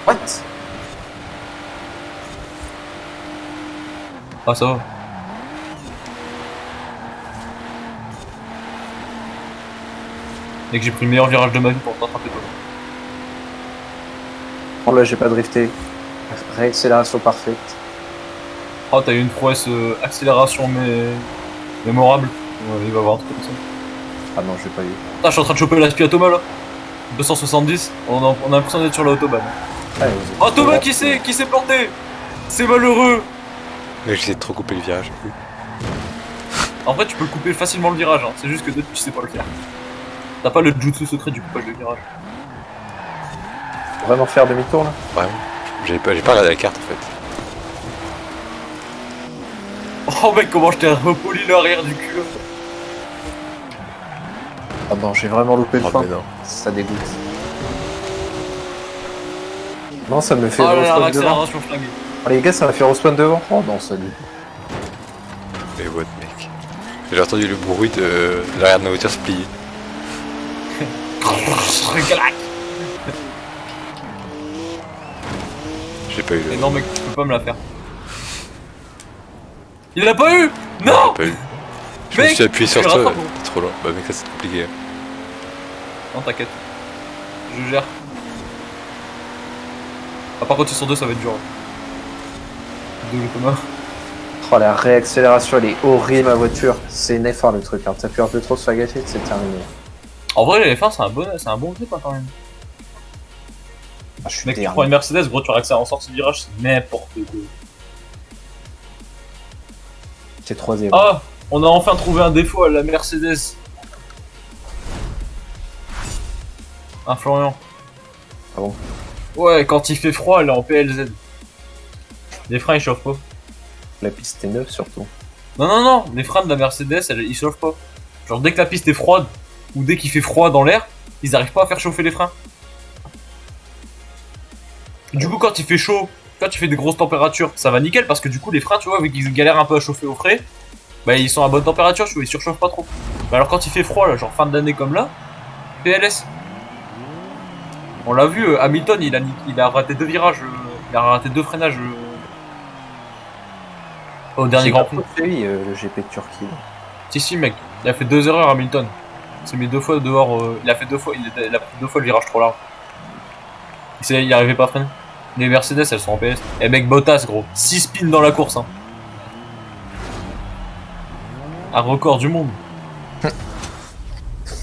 What? Ah, ça va. Mec, j'ai pris le meilleur virage de ma vie pour t'attraper toi. Oh là, j'ai pas drifté. Réaccélération parfaite. Oh, t'as eu une prouesse accélération mémorable. Ouais, il va y avoir un truc comme ça. Ah non, j'ai pas eu. Putain, je suis en train de choper l'aspi à Thomas là. 270, on a l'impression d'être sur l'autobahn. Allez, Oh, Thomas qui s'est planté. C'est malheureux. Mais j'essaie de trop couper le virage. En vrai, tu peux couper facilement le virage, hein. C'est juste que toi, tu sais pas le faire. T'as pas le jutsu secret du coupage de virage. Vraiment faire demi-tour là? Vraiment. J'ai pas regardé la carte en fait. Oh mec, comment je t'ai repoli l'arrière du cul là. Ah non, j'ai vraiment loupé le Oh, fin. mais non. Ça dégoûte. Non, ça me fait Oh là là, respawn devant. accélération flinguée. Oh, les gars, ça m'a fait respawn devant. Oh non, salut. Mais what mec. J'ai entendu le bruit de l'arrière de ma voiture se plier. Galac. J'ai pas eu le. Mais non mec, tu peux pas me la faire. Il l'a pas eu. J'ai Non. pas eu. Je me Mec, suis appuyé sur tu toi, rattrapes, t'es trop loin. Bah mec, ça c'est compliqué. Non, t'inquiète. Je gère. Ah, par contre, sur deux, ça va être dur. Désolé, Thomas. Oh, la réaccélération, elle est horrible, ma voiture. C'est une F1 le truc. Hein. T'appuies un peu trop sur la gâchette, c'est terminé. En vrai, les F1, c'est un bon grip hein, quand même. Ah, je suis Mec, tu dernier. prends une Mercedes, gros, tu accélères en sortie de virage, c'est n'importe quoi. C'est troisième. Ah, on a enfin trouvé un défaut à la Mercedes. Un Florian. Ah bon? Ouais, quand il fait froid, elle est en PLZ. Les freins, ils chauffent pas. La piste est neuve surtout. Non, non, non, les freins de la Mercedes, ils chauffent pas. Genre, dès que la piste est froide, ou dès qu'il fait froid dans l'air, ils arrivent pas à faire chauffer les freins. Du coup, quand il fait chaud, quand il fait des grosses températures, ça va nickel parce que du coup, les freins, tu vois, vu qu'ils galèrent un peu à chauffer au frais, bah ils sont à bonne température, tu vois, ils surchauffent pas trop. Mais alors, quand il fait froid, là, genre fin d'année comme là, PLS. On l'a vu, Hamilton, il a raté deux virages, il a raté deux freinages au dernier Grand Prix. C'est lui, le GP de Turquie. Là. Si, mec, il a fait 2 erreurs Hamilton. Il s'est mis 2 fois dehors, il a pris 2 fois le virage trop large. Il arrivait pas à freiner. Les Mercedes, elles sont en PS. Eh mec, Bottas, gros. 6 spins dans la course, hein. Un record du monde.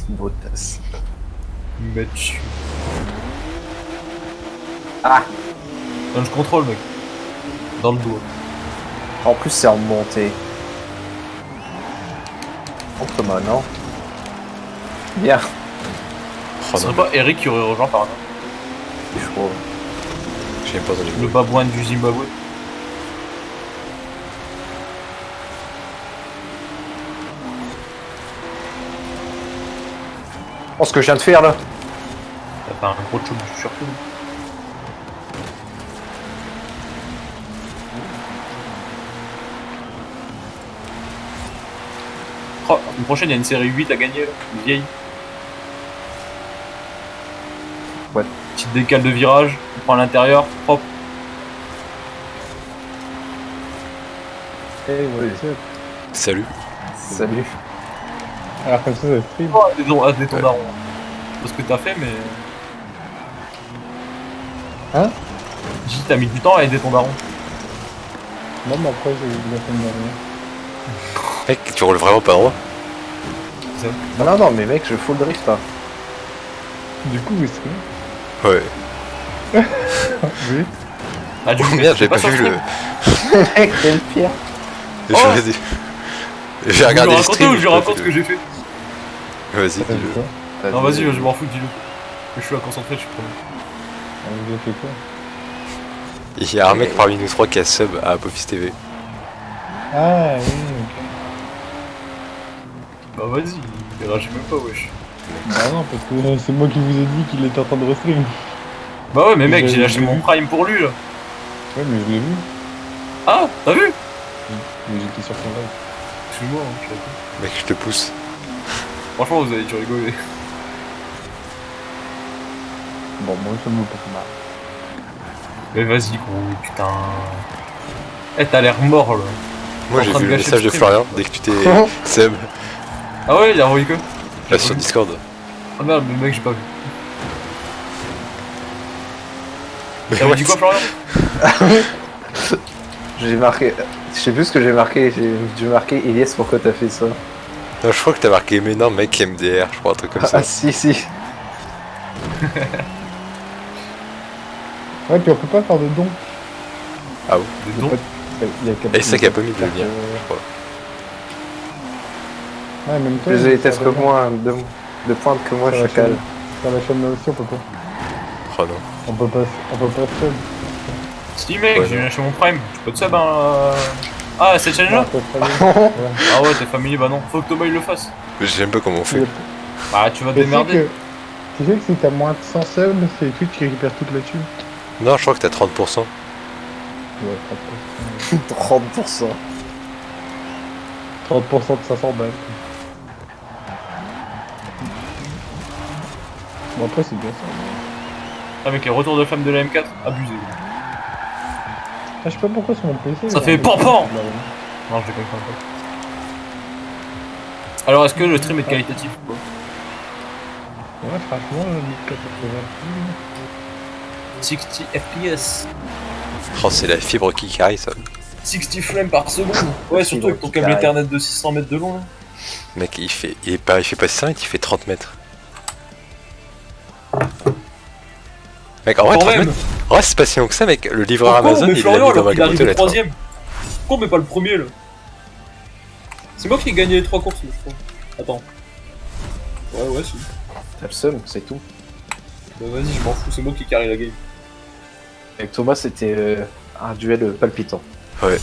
Bottas. Mais tu... Ah! Donne contrôle, mec. Dans le dos. En plus, c'est en montée. Oh, Thomas, non? Bien. Ce serait pas Eric qui aurait rejoint par hasard. Je trouve. J'ai même pas entendu Le babouin du Zimbabwe. Oh, ce que je viens de faire là! T'as fait un gros choc du surtout. Oh, une prochaine, il y a une série 8 à gagner, là. Une vieille. Ouais. Petite décale de virage, on prend à l'intérieur, propre. Hey, what's up? Salut. Salut. Alors comme ça stream. Oh, des tons Ouais. darons. C'est ce que t'as fait, mais. Hein? J'ai dit, t'as mis du temps à aider ton daron. Non, mais après j'ai eu la semaine dernière. Mec, tu roules vraiment pas droit. Non, non, non, mais mec, je full drift là. Du coup, oui, stream. Ouais. Oui. Ah, du Oh coup, merde, j'ai t'es pas sur vu stream. le. Mec, t'es le pire. Oh. J'ai regardé Vous le racontez stream. ou je raconte ce que j'ai fait? Vas-y, T'as vu dis-le. quoi? Non, vas-y, je m'en fous, dis-le. Je suis là concentré, je suis promis. Vous avez fait quoi? Il y a un mec parmi nous trois qui a sub à Apophis TV. Ah oui, ok. Bah, vas-y, il réagit même pas, wesh. Bah non, parce que c'est moi qui vous ai dit qu'il était en train de restream. Bah ouais, mais mec, j'ai J'ai lâché mon vu. prime pour lui là. Ouais, mais je l'ai vu. Ah, t'as vu? Mais j'étais sur son live. Excuse-moi, hein, je sais pas. Mec, je te pousse. Franchement, vous avez dû rigoler. Bon, moi, ça me fait mal. Mais vas-y, gros, putain. Eh, t'as l'air mort là. Moi, En j'ai train vu de le gâcher message le de stream. Florian dès que tu t'es sub Ah ouais, il a envoyé que. là sur Discord. Ah merde, mais mec, j'ai pas vu. Mais T'as dit quoi, Florian? J'ai marqué. Je sais plus ce que j'ai marqué. J'ai dû marquer Elias, pourquoi t'as fait ça? Non, je crois que t'as marqué mais non mec MDR, je crois un truc comme ça. Ah si si. Ouais, puis on peut pas faire de dons. Ah oui. Des Il y a dons. pas de- il y a Et c'est ça qui a pas mis de lien, Euh, je crois. Ouais, même toi. Plus élitaire sur que la- moi, de pointe que moi, sur la chacal. chaîne- Sur la chaîne là aussi, on peut pas. Oh non. On peut pas sub. Si, mec, Ouais, j'ai non. lâché mon prime. Tu peux te sub un. Ah, cette chaîne là? On peut pas aller. Ouais. Ah ouais, t'es familier, bah non. Faut que Thomas il le fasse. Je sais même pas comment on fait. Bah, tu vas te Tu sais démerder. que- tu sais que si t'as moins de 100 subs, c'est Twitch qui récupère toute la thune. Non, je crois que t'as 30%. Ouais, 30%. 30% de 500 balles. Bon, après, c'est bien ça. Ah, mec, le retour de flamme de la M4, abusé. Ah, je sais pas pourquoi sur mon PC. Ça il y a fait un peu- pan-pan. Non, je déconne pas. Alors, est-ce que le stream est qualitatif ou pas? Ouais, franchement, 1080. 60 FPS. Oh, c'est la fibre qui carry ça. 60 frames par seconde. Ouais, surtout avec ton câble Carré. Ethernet de 600 mètres de long là. Mec, il fait pas 5, il fait 30 mètres. Mec, en vrai, Quand 30 même. mètres, en vrai, c'est pas si long que ça, mec. Le livreur Pourquoi Amazon, on met il l'a Florian mis dans alors ma qu'il arrive boîte aux au lettres. troisième? Pourquoi on met pas le premier là? C'est moi qui ai gagné les 3 courses, je crois. Attends. Ouais, si. T'as le seum, c'est tout. Bah vas-y, je m'en fous, c'est moi qui carry la game. Avec Thomas, c'était un duel palpitant. Ouais.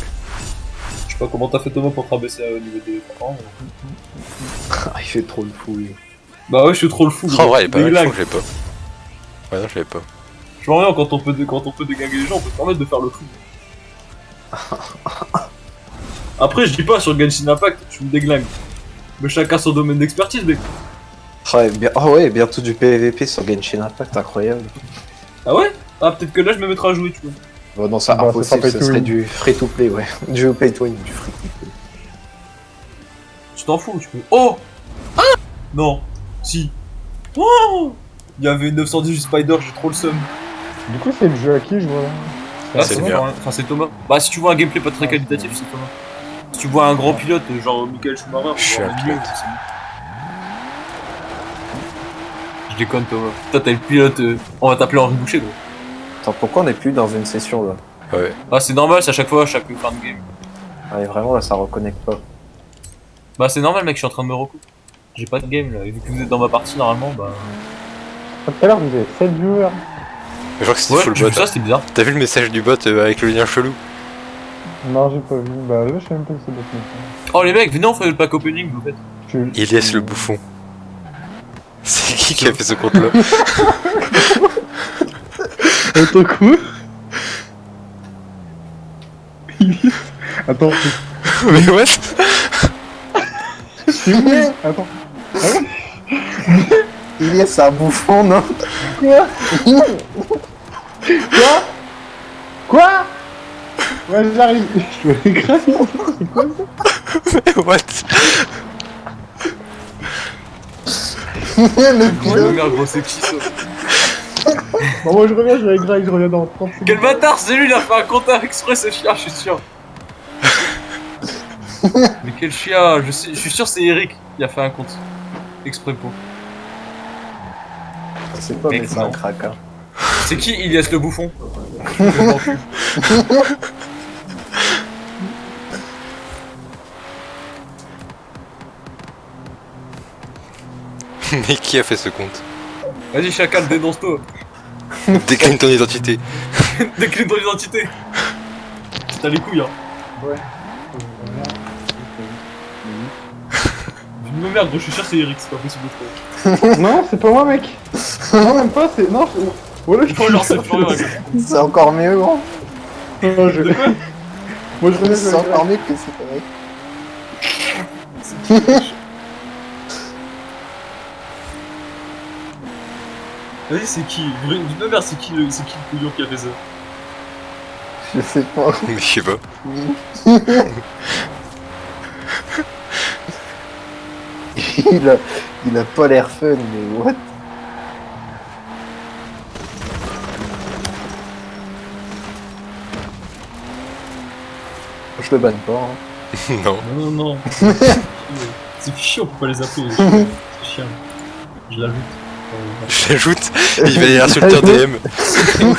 Je sais pas comment t'as fait Thomas pour te rabaisser au niveau des parents. Il fait trop le fou, lui. Bah ouais, je suis trop le fou. Oh, en vrai, il est pas mal, je Déglingue. crois que je l'ai pas. Ouais, non, je l'ai pas. Je vois rien, quand on peut déglinguer les gens, on peut se permettre de faire le fou. Après, je dis pas sur Genshin Impact, tu me déglingues. Mais chacun son domaine d'expertise, mec. Oh ouais, bientôt du PVP sur Genshin Impact, incroyable. Ah ouais? Ah, peut-être que là, je me mettrai à jouer, tu vois. Bon, non, ça Bah, impossible, ça ça pay to serait win. du free-to-play, ouais. Du pay-to-win, du free-to-play. Tu t'en fous, tu peux. Oh! Ah! Non. Si. Oh! Il y avait 918 Spider, j'ai trop le seum. Du coup, c'est le jeu à qui je vois là? Ah, c'est c'est le Thomas. mien. Hein. Enfin, c'est Thomas. Bah, si tu vois un gameplay pas très qualitatif, c'est Thomas. Si tu vois un grand pilote, genre Michael Schumacher, Je suis genre un milieu, pilote. c'est bon. Je déconne, Thomas. Toi, t'es le pilote. On va t'appeler Henri Boucher, gros. Attends, pourquoi on n'est plus dans une session, là? Ouais. Ah, c'est normal, c'est à chaque fois, à chaque fin de game. Ouais, vraiment, là, ça reconnecte pas. Bah, c'est normal, mec, je suis en train de me recouper. J'ai pas de game, là. Et vu que vous êtes dans ma partie, normalement, bah. Tout à l'heure, vous avez 7 viewers. Je crois que c'était Ouais, full j'ai vu bot. ça, c'était bizarre. T'as vu le message du bot avec le lien chelou? Non, j'ai pas vu. Bah là, je sais même pas si c'est d'autres mecs. Oh, les mecs, venez, on fait le pack opening, vous faites. Elias le bouffon. C'est qui a fait ce compte là? Attends, quoi? Attends, Mais what? c'est où? Attends. Ilias, c'est un bouffon, non? Quoi? Quoi? Ouais, j'arrive. Je vais l'écraser. C'est quoi ça? Mais what? Le merde, gros, c'est qui ça? Bon, moi je reviens, je vais écraser, je reviens dans 30 secondes. Quel bâtard, c'est lui, il a fait un compte exprès, ce chien, je suis sûr. Mais quel chien, je suis sûr c'est Eric qui a fait un compte exprès pour. Je sais pas, Mec, mais c'est non. un crack, hein. C'est qui Ilias le bouffon? Je m'en fous. Mais qui a fait ce compte? Vas-y, chacal, dénonce-toi. Décline ton identité. Décline ton identité. T'as les couilles, hein. Ouais. Venu Non merde, gros, je suis sûr que c'est Eric, c'est pas possible de trouver. Non, c'est pas moi, mec. Non, même pas, c'est. Non, c'est. Voilà, je Oh, genre, c'est Florian avec C'est encore mieux, gros. Non, je. De quoi? Moi, je connais C'est encore mieux que c'est vrai. Vas-y, c'est qui? Dis-moi, merde, c'est qui le couillon qui a fait ça? Je sais pas. Mais je sais pas. Il a pas l'air fun, mais what? Je le banne pas, hein. Non. Non, non, non. C'est chiant, on peut pas les appeler. C'est chiant. Je l'ajoute. Je l'ajoute, il va y insulter en DM.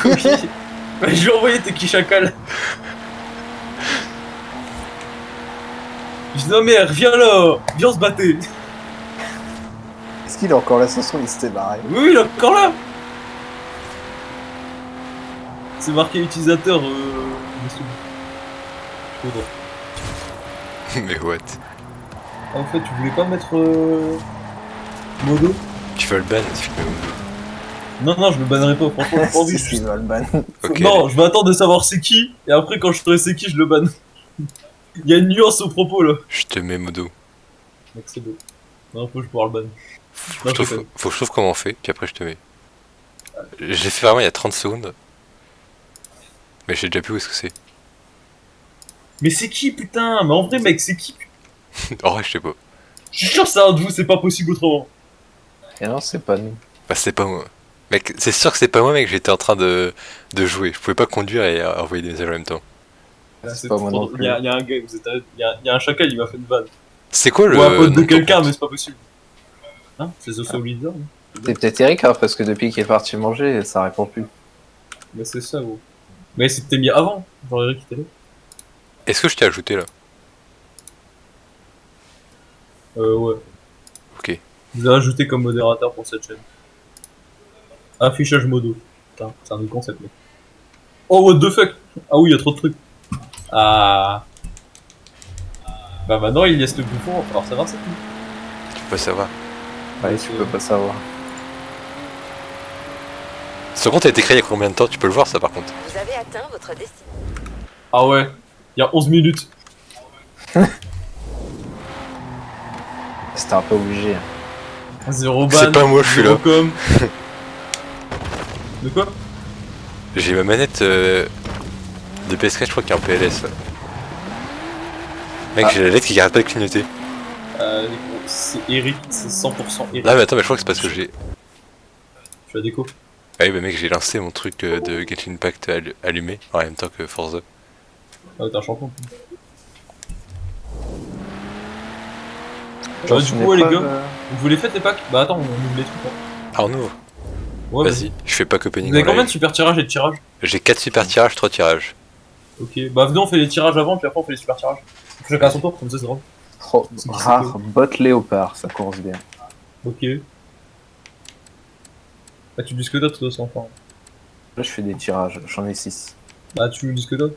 Oui. Ouais, je lui ai envoyé tes qui chacal. Je dis non mais reviens là, viens se battre. Oui, Est-ce qu'il a encore l'ascension? Il s'était barré. il est encore là. C'est marqué utilisateur. Je suis content. Mais what? Ah, en fait, tu voulais pas mettre Modo? Tu veux le ban si je peux. Non, non, je le bannerai pas, franchement, j'ai pas envie. Si, il va le ban. Ok. Non, je vais attendre de savoir c'est qui, et après, quand je saurai c'est qui, je le banne. Il y a une nuance au propos là. Je te mets modo. Mec, c'est beau. Non, faut que je pourrai le ban. Faut que je trouve comment on fait, puis après je te mets. Je l'ai fait vraiment il y a 30 secondes. Mais je sais déjà plus où est-ce que c'est. Mais c'est qui, putain? Mais en vrai, mec, c'est qui? En vrai, je sais pas. Je suis sûr que c'est un de vous, c'est pas possible autrement. Et non, c'est pas nous. Bah, c'est pas moi. Mec, c'est sûr que c'est pas moi, mec, j'étais en train de jouer. Je pouvais pas conduire et envoyer des messages en même temps. C'est pas moi non Il plus. y a un gars, il y a un chacal, il m'a fait une vanne. C'est quoi le. Ou un pote nom de ton quelqu'un, compte mais c'est pas possible. Hein? C'est The Soul Leader? C'est peut-être Eric, hein, parce que depuis qu'il est parti manger, ça répond plus. Mais c'est ça, gros. Mais c'était mis avant, genre Eric était là. Est-ce que je t'ai ajouté là? Ouais. Ok. Je vous ai ajouté comme modérateur pour cette chaîne. Affichage modo. Putain, c'est un autre concept, mec. Oh, what the fuck? Ah oui, il y a trop de trucs. Ah. Bah maintenant, il laisse le bouffon, il va falloir savoir c'est qui. Tu peux pas savoir. Ouais, tu peux pas savoir. Ce compte a été créé il y a combien de temps? Tu peux le voir ça par contre. Vous avez atteint votre destinée. Ah ouais, il y a 11 minutes. C'était un peu obligé. Zéro ban. C'est pas moi, je suis zéro là. com. De quoi? J'ai ma manette de PS4, je crois qu'il y a un PLS là. Mec, j'ai la lettre qui arrête pas de clignoter. C'est Eric, c'est 100% Eric. Non mais attends, mais je crois que c'est parce que j'ai. Je suis à déco. Ah oui, bah mec, j'ai lancé mon truc de Genshin Impact allumé en même temps que Forza. Ah, t'es un champion. Genre, Du c'est coup, une ouais, les épreuve, gars, vous les faites les packs? Bah attends, on ouvre les trucs. Hein. Arnaud, Ouais, vas-y, je fais pas Vous opening. avez en combien live. de super tirages et de tirages? J'ai 4 super tirages, 3 tirages. Ok, bah venez, on fait les tirages avant, puis après on fait les super tirages. Chacun à son tour, comme ça c'est drôle. Trop C'est qui, rare, c'est bot léopard, ça course bien. Ok. Bah tu dis ce que t'as, toi, sans enfin. Là, je fais des tirages, j'en ai 6. Bah tu me dis ce que t'as.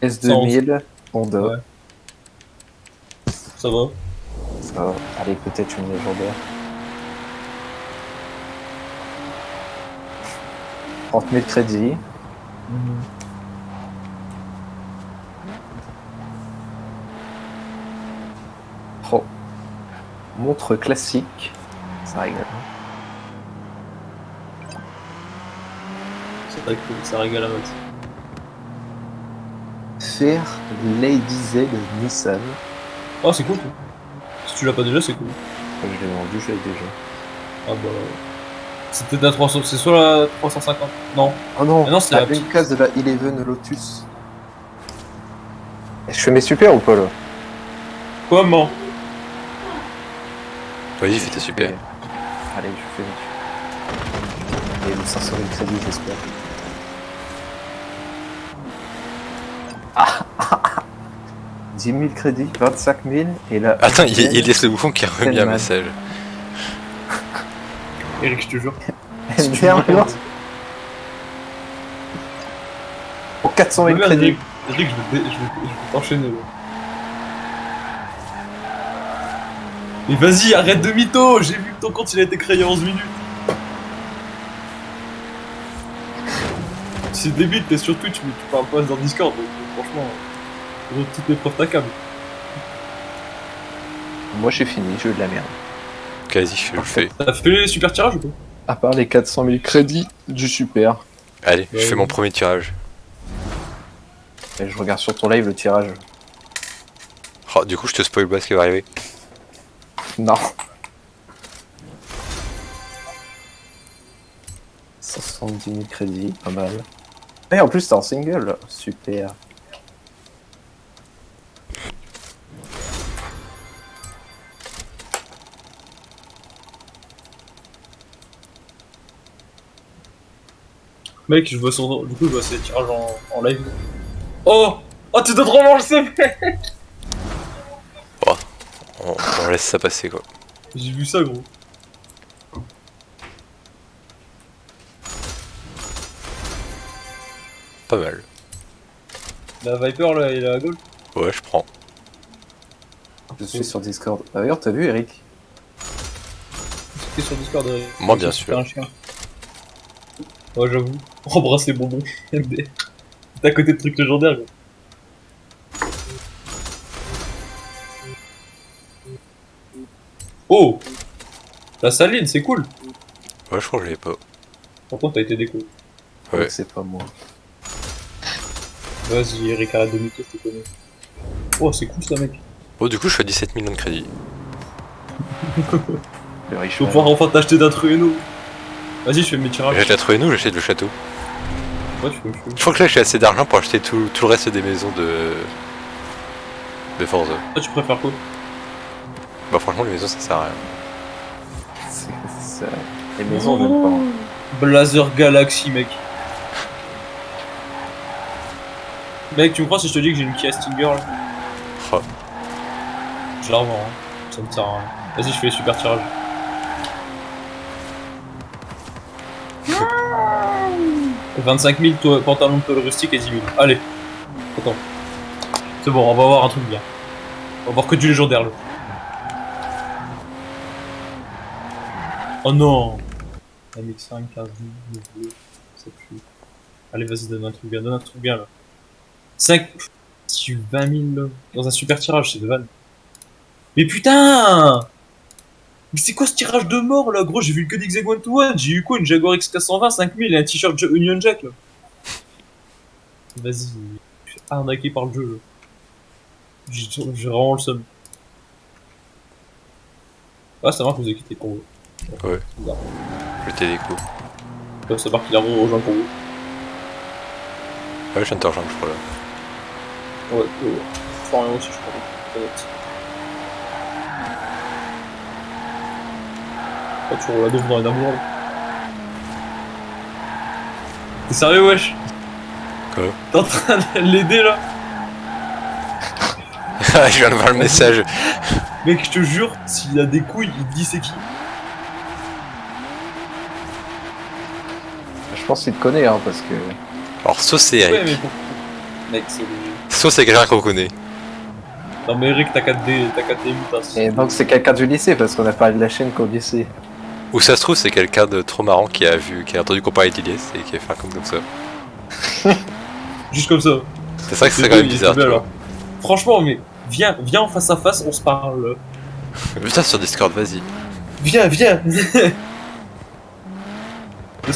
S2000, Honda, Ouais. Ça va. ça va. Allez, peut-être une légendaire. 30 000 crédits. Oh. Montre classique. Ça rigole. C'est vrai que ça régale à max. Faire Lady Z Nissan. Oh, c'est cool. Toi. Si tu l'as pas déjà, c'est cool. Je l'ai vendu, je l'ai déjà. Ah bah. C'est peut-être la 300. C'est soit la 350. Non. Oh non, Ah non, c'est la une petite. case de la Eleven Lotus. Je fais mes super ou pas là? Comment? Vas-y, fais tes super. Allez, je fais mes super. Et 500 000 crédits, j'espère. Ah 10 000 crédits, 25 000, et là... Attends, il laisse le bouffon qui a remis un Tellement. message. Eric, je te jure. Elle tu vient, me racontes. alors. Pour 400 000 Merde, crédits. Eric, je vais t'enchaîner là. Mais vas-y, arrête de mytho. J'ai vu que ton compte il a été créé en 11 minutes. C'est débile, t'es sur Twitch mais tu parles pas dans Discord, donc franchement, toutes les preuves t'accablent. Moi j'ai fini, j'ai eu de la merde. Quasi, je le fais. T'as fait les super tirages ou pas? À part les 400 000 crédits du super. Allez, je fais mon premier tirage. Et je regarde sur ton live le tirage. Oh, du coup, je te spoil pas ce qui va arriver. Non. 170 000 crédits, pas mal. Et en plus t'es en single, super. Mec, je vois son... Du coup, je vois ses tirages en live. Oh! Oh, tu dois trop manger, mec! On laisse ça passer, quoi. J'ai vu ça, gros. Pas mal. La Viper, là, il a la gold. Ouais, je prends. Je suis sur Discord. D'ailleurs, t'as vu Eric? C'était sur Discord, Moi, bien sûr. Un chien. Ouais, j'avoue. Embrasse les bonbons. T'es à côté de trucs légendaires, gros. Oh! La saline, c'est cool. Ouais, je crois que je l'ai pas. Par contre, t'as été déco. Ouais. C'est pas moi. Vas-y, Eric, arrête de mytho, je te connais. Oh, c'est cool ça, mec. Bon, du coup, je fais 17 millions de crédits. Le riche. Tu vas pouvoir enfin t'acheter d'un trueno. Vas-y, je fais mes tirages. J'achète la Trueno, j'achète le château. Ouais, tu fais. Je crois que là, j'ai assez d'argent pour acheter tout le reste des maisons de Forza. Toi, tu préfères quoi? Bah, franchement, les maisons, ça sert à rien. C'est- Les maisons, j'aime pas. Blazer Galaxy, mec. Mec, tu me crois si je te dis que j'ai une Kia Stinger là? Oh. Je la revends, hein. Ça me sert à rien. Vas-y, je fais les super tirages. Et 25 000 pantalons de tôle rustique et 10 000. Allez. Attends. C'est bon, on va voir un truc bien. On va voir que du légendaire là. Oh non. MX5, 15 000, ça pue. Allez, vas-y, donne un truc bien là. 5. Si j'ai eu 20 000 là. Dans un super tirage, c'est de vanne. Mais putain! Mais c'est quoi ce tirage de mort là, gros? J'ai vu que d'X1 to 1. J'ai eu quoi? Une Jaguar XK120, 5000 et un t-shirt Union Jack là. Vas-y, je suis arnaqué par le jeu là. J'ai vraiment le seum. Ah, ça marche, vous avez quitté Congo. Ouais. Je t'ai des coups. Faut savoir qu'il a rejoint Congo. Ouais, je viens de te rejoindre, je crois là. Ouais, Florian aussi, je crois. Peut-être. Oh, tu roules la dauve dans les amours là. T'es sérieux, wesh? Quoi? T'es en train de l'aider là? Je viens de voir le message. Mec, je te jure, s'il a des couilles, il te dit c'est qui. Je pense qu'il te connaît, hein, parce que. Alors, soit c'est Eric. Ouais, mais pour... Mec, c'est... Soit c'est quelqu'un qu'on connaît. Non mais Eric, t'as 4D, mutas. Et donc c'est quelqu'un du lycée, parce qu'on a parlé de la chaîne qu'au lycée. Ou ça se trouve, c'est quelqu'un de trop marrant qui a entendu qu'on parlait d'Iliès et qui a fait un compte comme ça. Juste comme ça. C'est vrai que c'est quand même bizarre, tu vois. Franchement, mais viens en face à face, on se parle. Putain, sur Discord, vas-y. Viens. N'est-ce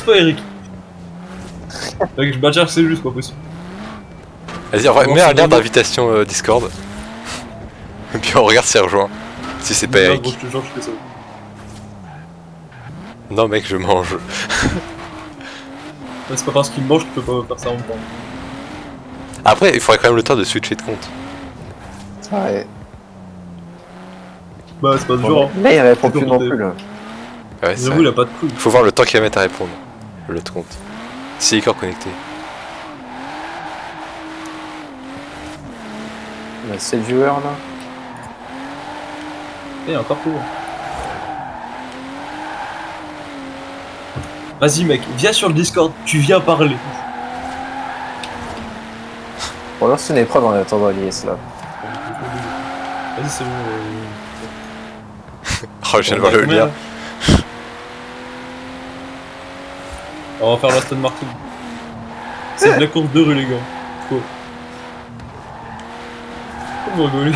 pas, Eric? Mec, je bâtard, c'est juste pas possible. Vas-y, mets un lien d'invitation Discord. Et puis on regarde si elle rejoint. Si c'est pas Eric. Gros, je te jure, je fais ça. Non mec, je mange. Ouais, c'est pas parce qu'il mange que tu peux pas faire ça en même temps. Après, il faudrait quand même le temps de switcher de compte. Ouais. Bah, c'est pas dur, hein. Là, il répond C'est plus pour non tes- plus, là. Ouais, c'est J'avoue, vrai. il a pas de couilles. Faut voir le temps qu'il va mettre à répondre. L'autre compte. Si il est encore connecté. Il y a 7 viewers, là. Eh, encore plus. Vas-y, mec, viens sur le Discord, tu viens parler. On lance une épreuve en attendant l'IS, là. Vas-y, c'est bon. Oh, je viens de voir le lien. On va faire l'Aston Martin. C'est de la course de rue, les gars. Quoi? Vous rigolez?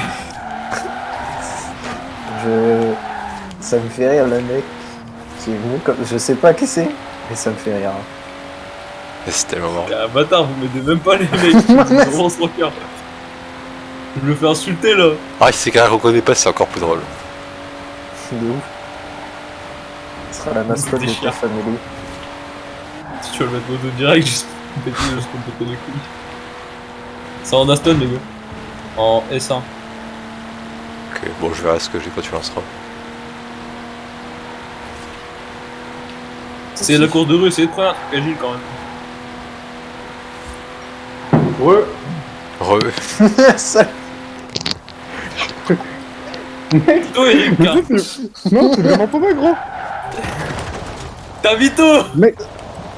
Ça me fait rire, le mec. Qui est venu comme... Je sais pas qui c'est, mais ça me fait rire. C'était le moment. Ah, bâtard, vous m'aidez même pas, les mecs. Vraiment sans cœur. Je me fais insulter, là. Ah, si c'est qu'elle reconnaît pas, c'est encore plus drôle. De ouf. Ce sera la mascotte de ta famille. Si tu veux le mettre moto direct, juste pour me péter les couilles. C'est en Aston, les gars. En S1. Ok, bon, je verrai ce que j'ai quand tu lanceras. C'est la course de rue, c'est de prendre un truc agile quand même. Ouais. Ça... Mec, Toi, Eric, mais non, c'est vraiment pas mal, gros. t'as Vito. Mec,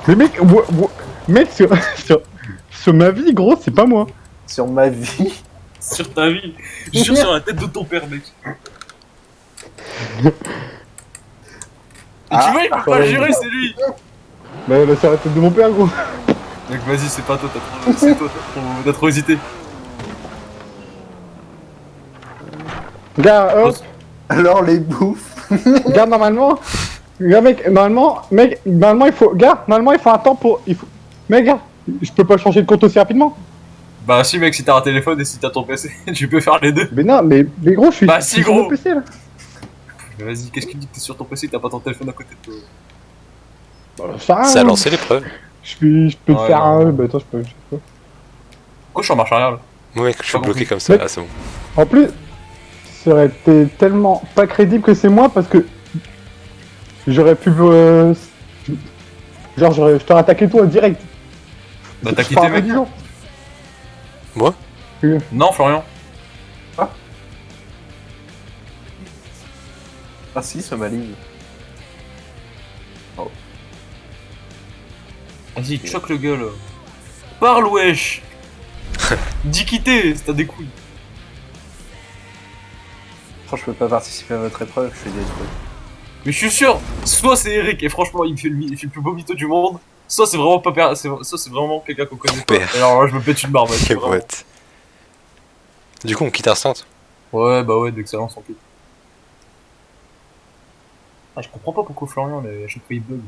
mais mec, mec sur ma vie, gros, c'est pas moi. Sur ma vie. Sur ta vie. Je jure sur la tête de ton père, mec. Et tu vois, il peut pas gérer, c'est lui. Bah, c'est la tête de mon père, gros. Mec, vas-y, c'est pas toi, c'est toi, t'as trop hésité. Gars, hop. Alors les bouffes. Gars, normalement, normalement, il faut, normalement, il faut un temps pour, mec, gars, je peux pas changer de compte aussi rapidement. Bah si, mec, si t'as un téléphone et si t'as ton PC, tu peux faire les deux. Mais non, mais gros, je suis, Bah si, sur gros. mon PC, là. Mais vas-y, qu'est-ce qui dit que t'es sur ton PC et t'as pas ton téléphone à côté de toi? Ça a lancé l'épreuve. Je peux te Ouais, faire non. un, bah attends, je peux. Pourquoi je suis en marche arrière là? Moi, mec, je suis Pas bloqué compris. comme ça. Mais- Ah, c'est bon. En plus, ça aurait été tellement pas crédible que c'est moi parce que j'aurais pu. Genre, je t'aurais attaqué toi direct. Bah t'as Je quitté, parle mec. pas du genre. Moi Non, Florian. Ah si, ça m'aligne. Vas-y, choque le gars là. Parle, wesh. Dis quitter, c'est t'as des couilles. Franchement, je peux pas participer à votre épreuve, je fais des trucs. Mais je suis sûr, soit c'est Eric et franchement il me fait le plus beau mytho du monde, soit c'est vraiment pas soit c'est vraiment quelqu'un qu'on connaît pas. Père. Et alors là je me pète une barbe. Quelle boîte. Du coup, on quitte Instant. Ouais, bah ouais, d'excellence en quitte. Ah, je comprends pas pourquoi Florian, à chaque fois il bug.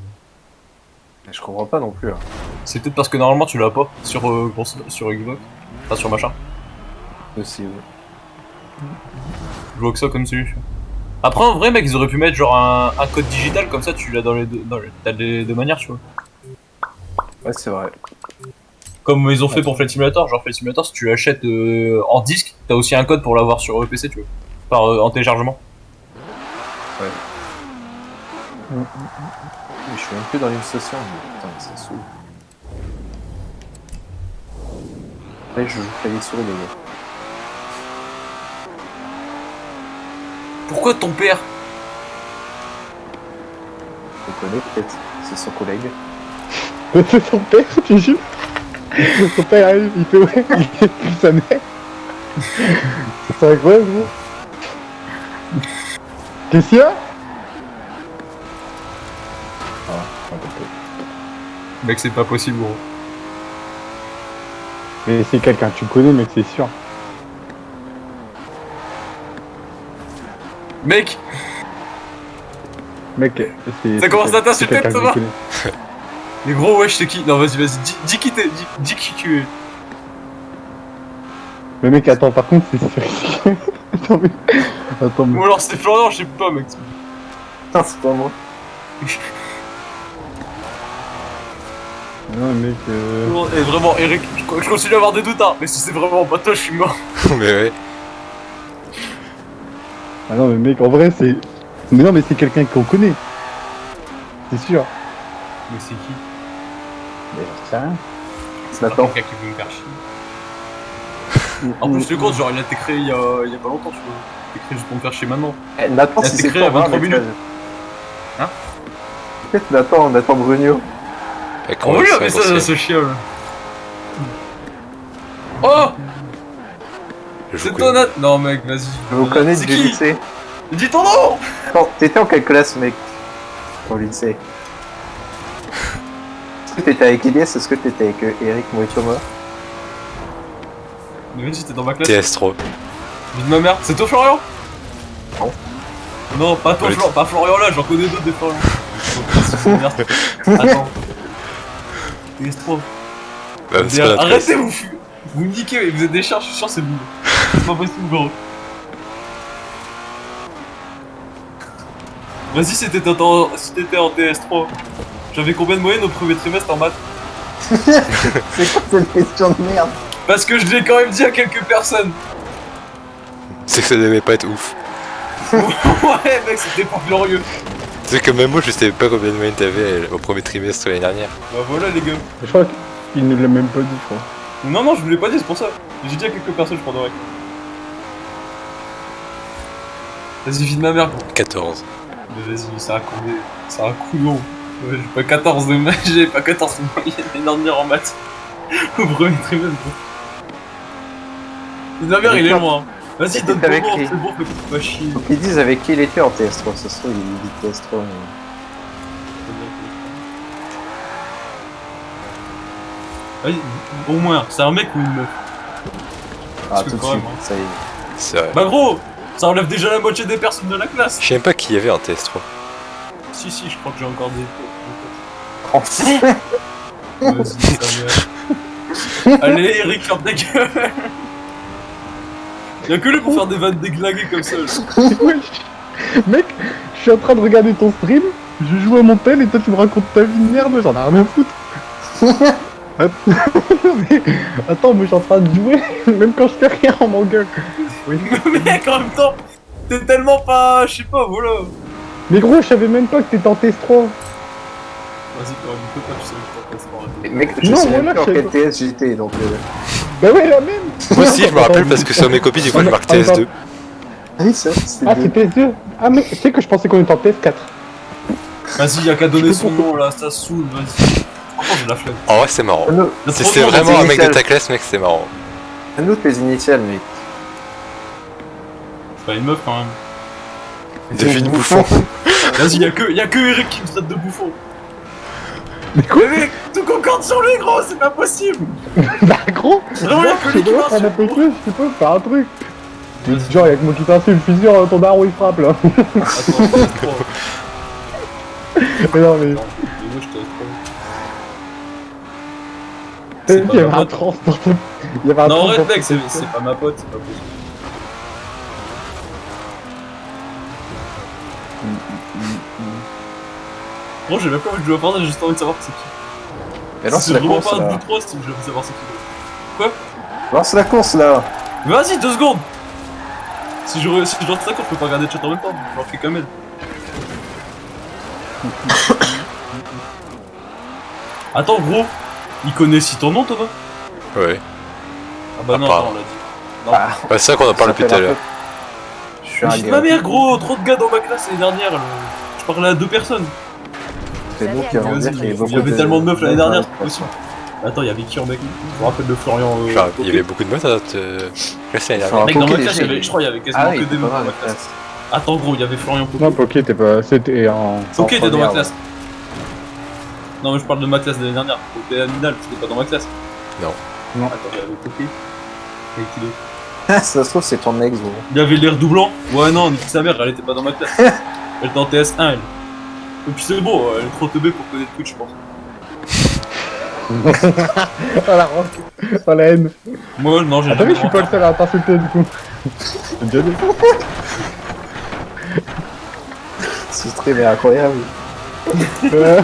Mais je comprends pas non plus. Hein. C'est peut-être parce que normalement tu l'as pas sur sur Xbox, enfin sur machin. Aussi, ouais. Je vois que ça comme solution. Après en vrai mec ils auraient pu mettre genre un code digital comme ça tu l'as dans les deux, t'as les deux manières tu vois. Ouais, c'est vrai. Comme ils ont fait pour Flight Simulator, genre Flight Simulator si tu l'achètes en disque, t'as aussi un code pour l'avoir sur PC tu vois, par en téléchargement. Ouais. Mais je suis même plus dans une station. Putain, mais ça saoule. Allez, je joue clavier souris, les gars. Pourquoi ton père? Je le connais peut-être. C'est son collègue. C'est son père, tu jures. Son père arrive, il fait ouais, il est plus sa mère. C'est incroyable, gros. Qu'est-ce qu'il y a? Mec c'est pas possible gros. Mais c'est quelqu'un que tu connais, mec, c'est sûr. Mec, Mec, c'est. Ça commence à t'insulter, c'est quelqu'un ça que va je connais. mais gros wesh c'est qui? Non vas-y, dis qui t'es, dis qui tu es. Mais mec, attends, par contre, c'est sûr. Attends, mais. Attends, mais. Ou alors c'est Florian, je sais pas mec. Putain, c'est pas moi. Non, mec. Et vraiment Eric, je continue à avoir des doutes hein, mais si c'est vraiment pas toi je suis mort. Mais ouais. Ah non, mais mec, en vrai, c'est. Mais non, mais c'est quelqu'un qu'on connaît. C'est sûr. Mais c'est qui? Mais j'en sais rien. C'est Nathan. Quelqu'un qui veut me faire chier. En plus le compte genre il a été créé il y a pas longtemps tu vois. Il a été créé juste pour me faire chier maintenant. Eh, Nathan, Il a si été c'est créé à pour 23 moi, minutes. Hein? Peut-être Nathan Brugno. Et Oh oui mais ça ce chien là. Oh! C'est toi Nat? Non mec vas-y. Je vous connais C'est du qui? lycée. Dis ton nom. Attends, t'étais en quelle classe, mec? Au lycée. Est-ce que t'étais avec Elias? Est-ce que t'étais avec Eric, moi et Thomas? Mais vas-y, t'es dans ma classe. TS3. Vie de ma mère. C'est toi, Florian? Non. Non, pas toi, Ouais. Florian. Pas Florian là, j'en connais d'autres des Florian. Attends. TS3. Bah, c'est pas notre Arrêtez, classe. vous me niquez, vous êtes des chiens, je suis sûr c'est vous. C'est pas possible, gros. Vas-y, si t'étais en TS3, j'avais combien de moyenne au premier trimestre en maths? C'est quoi cette question de merde? Parce que je l'ai quand même dit à quelques personnes. C'est que ça devait pas être ouf. Ouais, mec, c'était pas glorieux. C'est que même moi, je savais pas combien de moyenne t'avais au premier trimestre l'année dernière. Bah voilà, les gars. Je crois qu'il ne l'a même pas dit, je crois. Non, je vous l'ai pas dit, c'est pour ça. J'ai dit à quelques personnes, je crois, ouais. Vas-y, vie de ma mère, gros. 14. Mais vas-y, ça a combien? Ça a couillon. Ouais, j'ai pas 14 de moyenne, j'ai pas 14 de moyenne l'année dernière en maths. Au premier trimestre, gros. Vie de ma mère, il est loin. Vas-y, C'était donne ton avec nom, qui? c'est bon, fais pas chier. Faut qu'ils disent avec qui il était en TS3, ça se trouve il est TS3. Mais... Vas-y, au moins, c'est un mec ou une meuf? Ah, Parce que tout de quand suite, même, hein. ça y est. C'est vrai. Bah gros, ça enlève déjà la moitié des personnes de la classe. Je sais même pas qui y avait en TS3. Si, je crois que j'ai encore des... Oh, Vas-y, ta mère. Allez, Eric, ferme ta gueule. Y'a que lui pour faire des vannes déglinguées comme ça. Là. Wesh. Mec, je suis en train de regarder ton stream, je joue à mon tel et toi tu me racontes ta vie de merde, j'en ai rien à foutre. Mais, attends, moi je suis en train de jouer, même quand je fais rien on m'engueule. Oui. Mec, en même temps, t'es tellement pas... Je sais pas, voilà. Mais gros, je savais même pas que t'étais en TS3. Vas-y, quand même, peux pas, tu sais que t'as pas arrêter. mec, je Non, sais même voilà, plus en je sais quel TS j'étais donc. Bah ouais, la même. Moi aussi, je me rappelle parce que sur mes copies, du coup, je marque TS2. Ah oui, c'est vrai, c'était Ah, deux. c'est PS2. Ah, mais tu sais que je pensais qu'on était en PS4. Vas-y, y'a qu'à donner son nom là, ça saoule, vas-y. Franchement, j'ai la flemme. En vrai, c'est marrant. Nous, Le Si trop c'est long, vraiment c'est un mec de initial. ta classe, mec, c'est marrant. nous tes initiales, mec. C'est pas une meuf quand même. Devine bouffon. Vas-y, y'a que Eric qui me traite de bouffon. Mais quoi? Mais mec, tout concorde sur lui, gros, c'est pas possible. Bah gros, Vraiment, y'a que lui qui je marche. sais pas, je sais pas, faire un truc. Genre, y'a que moi qui t'insulte, je suis sûr, ton daron il frappe là. Attends, trop. Mais non, mais. Mais moi, je t'avais trop. T'as C'est vu pas qu'il y avait ma un pote. trans dans ton. Il y avait un Non, trans arrête, dans mec, ton- c'est pas ma pote, c'est pas possible. Gros, j'ai même pas envie de jouer à Fortnite, j'ai juste envie de savoir c'est qui. Mais lance C'est la vraiment course pas un là. but 3 si je veux savoir c'est qui. Lance la course là. Vas-y, 2 secondes. Si je lance ça, je peux pas regarder le chat en même temps, je leur fais comme elle. Attends, gros, il connaît si ton nom, Thomas? Ouais. Ah bah non, pas. attends, on l'a dit. Ah, Bah, c'est ça qu'on en parle depuis tout à l'heure. je suis un J'ai de gars. ma mère, gros, trop de gars dans ma classe l'année dernière. Je parlais à 2 personnes. C'est nous qui allons dire qu'il y a beaucoup Il y avait tellement de meufs l'année dernière, c'est Ouais. possible. Attends, il y avait qui en mec? Je me rappelle de Florian. Genre, il y Poké. avait beaucoup de modes à notre classe l'année dernière. Enfin, Mec, dans ma Poké, classe, déjà, je crois qu'il y avait quasiment Ah oui, que des pas meufs dans mal ma la classe. classe. Attends, gros, il y avait Florian Poké. Non, Poké, t'es pas. C'était en. Poké était dans ma première, classe. Non, mais je parle de ma classe de l'année dernière. Poké Aminal, c'était pas dans ma classe. Non. Non. Attends, il y avait Poké. Et qui d'autre? Ah, ça se trouve, c'est ton ex, gros. Il y avait l'air doublant. Ouais, non, nique sa mère, elle était pas dans ma classe. Elle était en TS1, elle. Et puis c'est bon, elle est trop teubée pour connaître Twitch, je pense. Oh la rock. Oh la haine. Moi, non, j'ai Ah, t'as vu, je suis pas le seul à t'insulter du coup. C'est déjà dit. Ce stream est incroyable. Euh,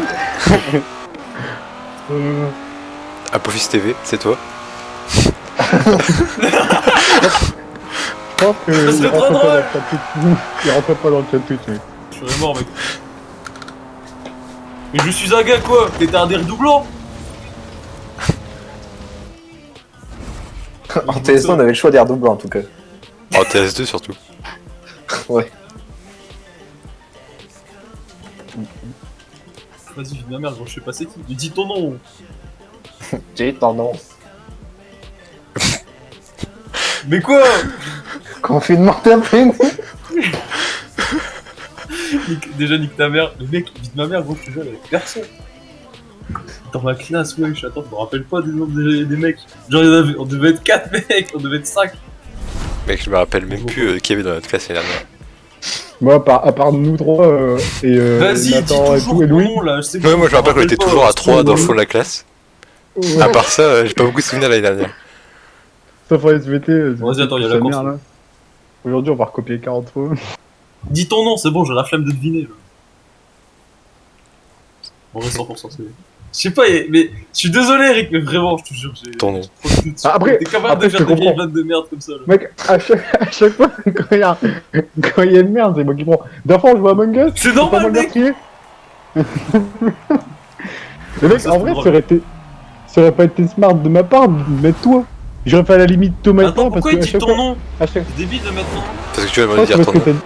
Apophis TV, c'est toi. Je pense que. Ça serait il trop rentre pas drôle. dans le chat Twitch. Il rentre pas dans le chat Twitch, mec. Je serais mort, mec. Mais je suis un gars, quoi. T'étais un des redoublants. En TS1, on avait le choix des redoublants en tout cas. En TS2 surtout. Ouais. Vas-y, vie de ma mère, gros, je sais pas c'est qui. Mais dis ton nom. J'ai tendance. Mais quoi? Confinement terminé. Déjà, nique ta mère. Le mec, il dit ma mère, gros, je te jure, avec personne. Dans ma classe, wesh, attends, je me rappelle pas des noms des mecs. Genre, on devait être 4 mecs, on devait être 5. Mec, je me rappelle même plus qui y avait dans notre classe l'année dernière. Moi, à part nous trois et Vas-y, dis Nathan et toujours tout, et ton Louis. nom, là. Je sais Ouais, moi je me rappelle qu'on était pas. toujours à 3 dans le fond de la classe. Ouais. À part ça, j'ai pas beaucoup de souvenirs l'année dernière. Sauf en SVT. Vas-y, attends, il y a la course. là. Aujourd'hui, on va recopier 40 fois. Dis ton nom, c'est bon, j'ai la flemme de deviner. Là. En vrai, 100%, c'est. Je sais pas, mais je suis désolé, Eric, mais vraiment, je te jure, j'ai. Ton nom. trop de doutes. Après- t'es capable après, de je faire te des vieilles comprends. vannes de merde comme ça. Là. Mec, à chaque fois, quand il y a une merde, c'est moi qui prends. D'un fois, on joue à Among Us. C'est pas moi normal, le mec! meurtrier. Le mec, Ça, en c'est vrai, drôle. ça aurait pas été smart de ma part de mettre toi. J'aurais fait à la limite Thomas et Attends, toi parce pourquoi que il à dit chaque ton fois, nom? à chaque C'est débile de mettre ton nom. Parce que tu vas fois, demander de c'est dire parce ton que nom.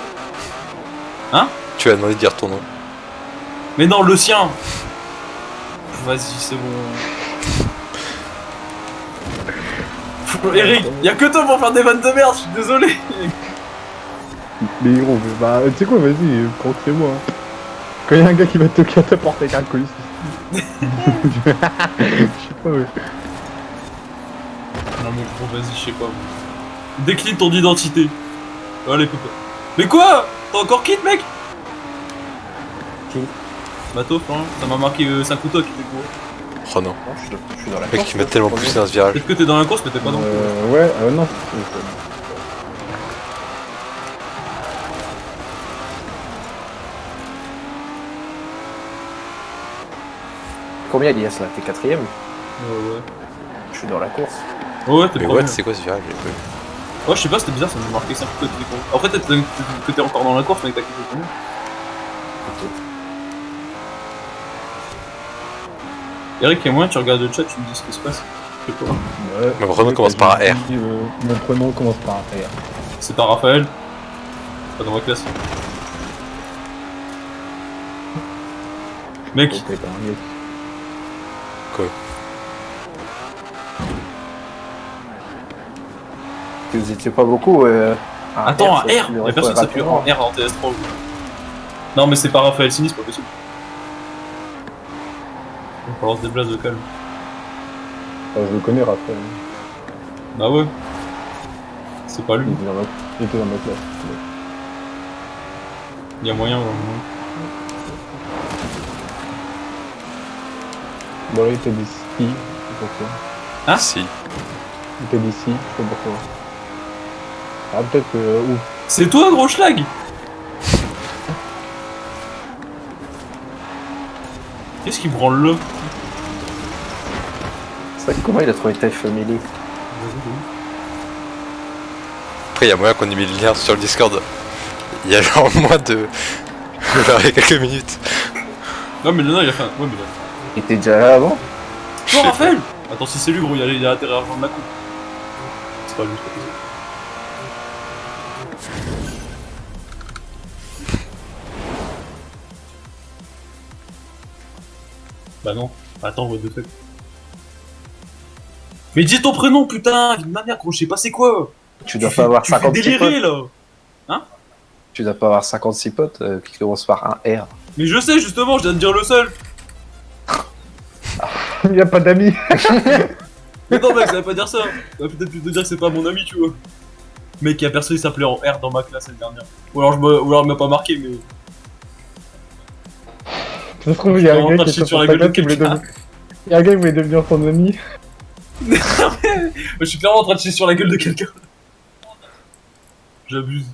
t'as dit. Tu vas demander de dire ton nom. Mais non, le sien! Vas-y, c'est bon. Eric, y'a que toi pour faire des vannes de merde, je suis désolé! Mais gros, bah, tu sais quoi, vas-y, comptez-moi. Quand il y a un gars qui va te toquer à ta porte avec un colis. Je sais pas, ouais. Non mais gros, vas-y, je sais pas. Décline ton identité. Allez, copain. Mais quoi? T'as encore quitte, mec? Qui? Bateau, hein. Ça m'a marqué 5 couteaux qui était gros. Oh non. Non, je suis dans la Mec, course, il m'a là. tellement poussé dans ce virage. Peut-être que t'es dans la course, mais t'es pas dans le coup. Ouais, non. Combien il y a là? T'es quatrième? Ouais, Je suis dans la course. ouais. Ouais, t'es Mais premier. what, c'est quoi ce virage? j'ai pas vu. Ouais, je sais pas, c'était bizarre, ça m'a marqué 5 couteaux qui étaient gros. Après, peut-être que t'es encore dans la course, mais que t'as quitté le premier. Eric et moi, tu regardes le chat, tu me dis ce qui se passe. Je sais pas. Ouais. Mon prénom commence par un R. Mon prénom commence par un R. C'est un Raphaël. Pas dans ma classe. Mec, Ok, t'es un mec. Quoi? Que vous étiez pas beaucoup. attends, un ça R! s'appuie Y'a personne qui s'appuie en R en TS3. Non, mais c'est pas Raphaël Sini, c'est pas possible. On balance des blases de calme. Je le connais, Raphaël. Bah ouais. C'est pas lui, Il était dans ma classe. y'a moyen. Bon, là, il était d'ici. Je sais pas pourquoi. Hein? Si. Il était d'ici, je sais pas pourquoi. Ah, peut-être que. Ouf. C'est toi, gros schlag! Qu'est-ce qui branle là? C'est vrai que comment il a trouvé Type Family? Après, il y a moyen qu'on ait mis le lien sur le Discord. Il y a genre moins de. Genre, il y a quelques minutes. Non, mais non, il a fait un. Ouais, mais là. Il était déjà là avant? Oh, Raphaël! Attends, si c'est lui, gros, il a intérêt à rejoindre la coupe. C'est pas lui, c'est pas possible. Bah non. Attends, what the fuck. Mais dis ton prénom, putain! Ma mère, gros, je sais pas c'est quoi! Tu dois pas avoir Tu fais 56 délirer, potes. là! Tu dois pas avoir 56 potes qui commencent par un R. Mais je sais, justement, je viens de dire le seul! Il n'y a pas d'amis. Mais non, mec, ça veut pas dire ça! Ça va peut-être plutôt dire que c'est pas mon ami, tu vois! Mec, y'a personne qui s'appelait en R dans ma classe l'année dernière. Ou alors il m'a pas marqué, mais. Ça se trouve, il y a Je suis un en train gars de qui chier est sur sur la ta gueule de classe qui voulait quelqu'un. devenir. Il y a un gars qui voulait devenir ton ami. Je suis clairement en train de chier sur la gueule de quelqu'un. J'abuse.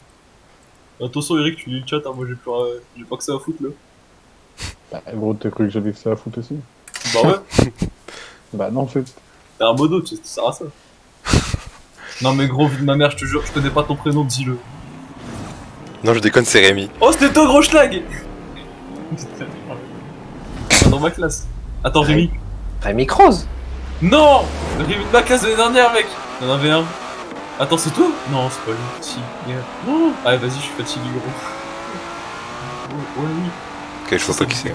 Attention, Eric, tu lis le chat, hein, moi j'ai pas que ça à foutre là. Bah, gros, t'as cru que j'avais que ça à foutre aussi? Bah ouais, Bah, non, en fait. t'es un modo, tu sers à ça. Non, mais gros, vu de ma mère, je te jure, je connais pas ton prénom, dis-le. Non, je déconne, c'est Rémi. Oh, c'était toi, gros schlag! Pas dans ma classe. Attends, Rémi. Rémi Croze. Non! Rémi de ma classe de l'année dernière, mec! Il y en avait un. Attends, c'est toi? Non, c'est pas lui. Si, merde. Non! Allez, vas-y, je suis fatigué, gros. Ouais, oui. Ok, je vois pas qui c'est.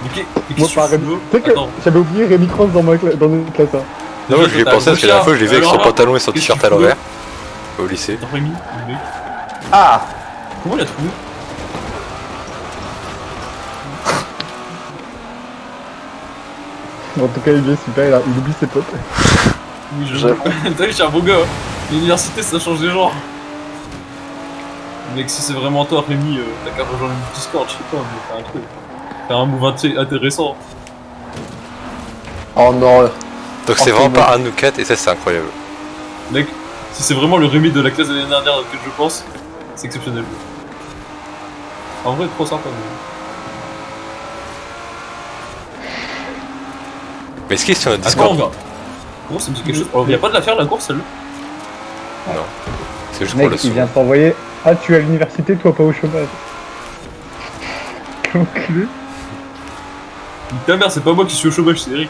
Mais Moi, qu'est-ce par que tu Rémi. veux? Tu sais que Attends. j'avais oublié Rémi Cross dans notre classe. Hein. Non, moi je lui ai pensé parce que la dernière fois je l'ai vu avec son pantalon et son Qu'est-ce t-shirt que à tu veux? l'envers. Au lycée. Attends, Rémi, le mec. Ah Comment il a trouvé? En tout cas, il est super, il oublie ses potes. Oui, je T'as vu, je suis un beau gars. L'université, ça change des genres. Mec, si c'est vraiment toi, Rémi, t'as qu'à rejoindre le Discord, je sais pas, mais faire un truc. Faire un move intéressant. Oh non. Donc c'est vraiment pas un ou 4 et ça c'est incroyable. Mec, si c'est vraiment le Rémi de la classe de l'année dernière auquel je pense, c'est exceptionnel. En vrai, trop sympa. Mais est-ce qu'il est sur notre À quand on Discord? va? Gros, ça me dit quelque chose. Oh, y'a pas de la faire la course, celle-là? Non. C'est juste pour le Mec, son. il vient de t'envoyer. Ah, tu es à l'université, toi pas au chômage. Enculé. Ta mère, c'est pas moi qui suis au chômage, c'est Eric.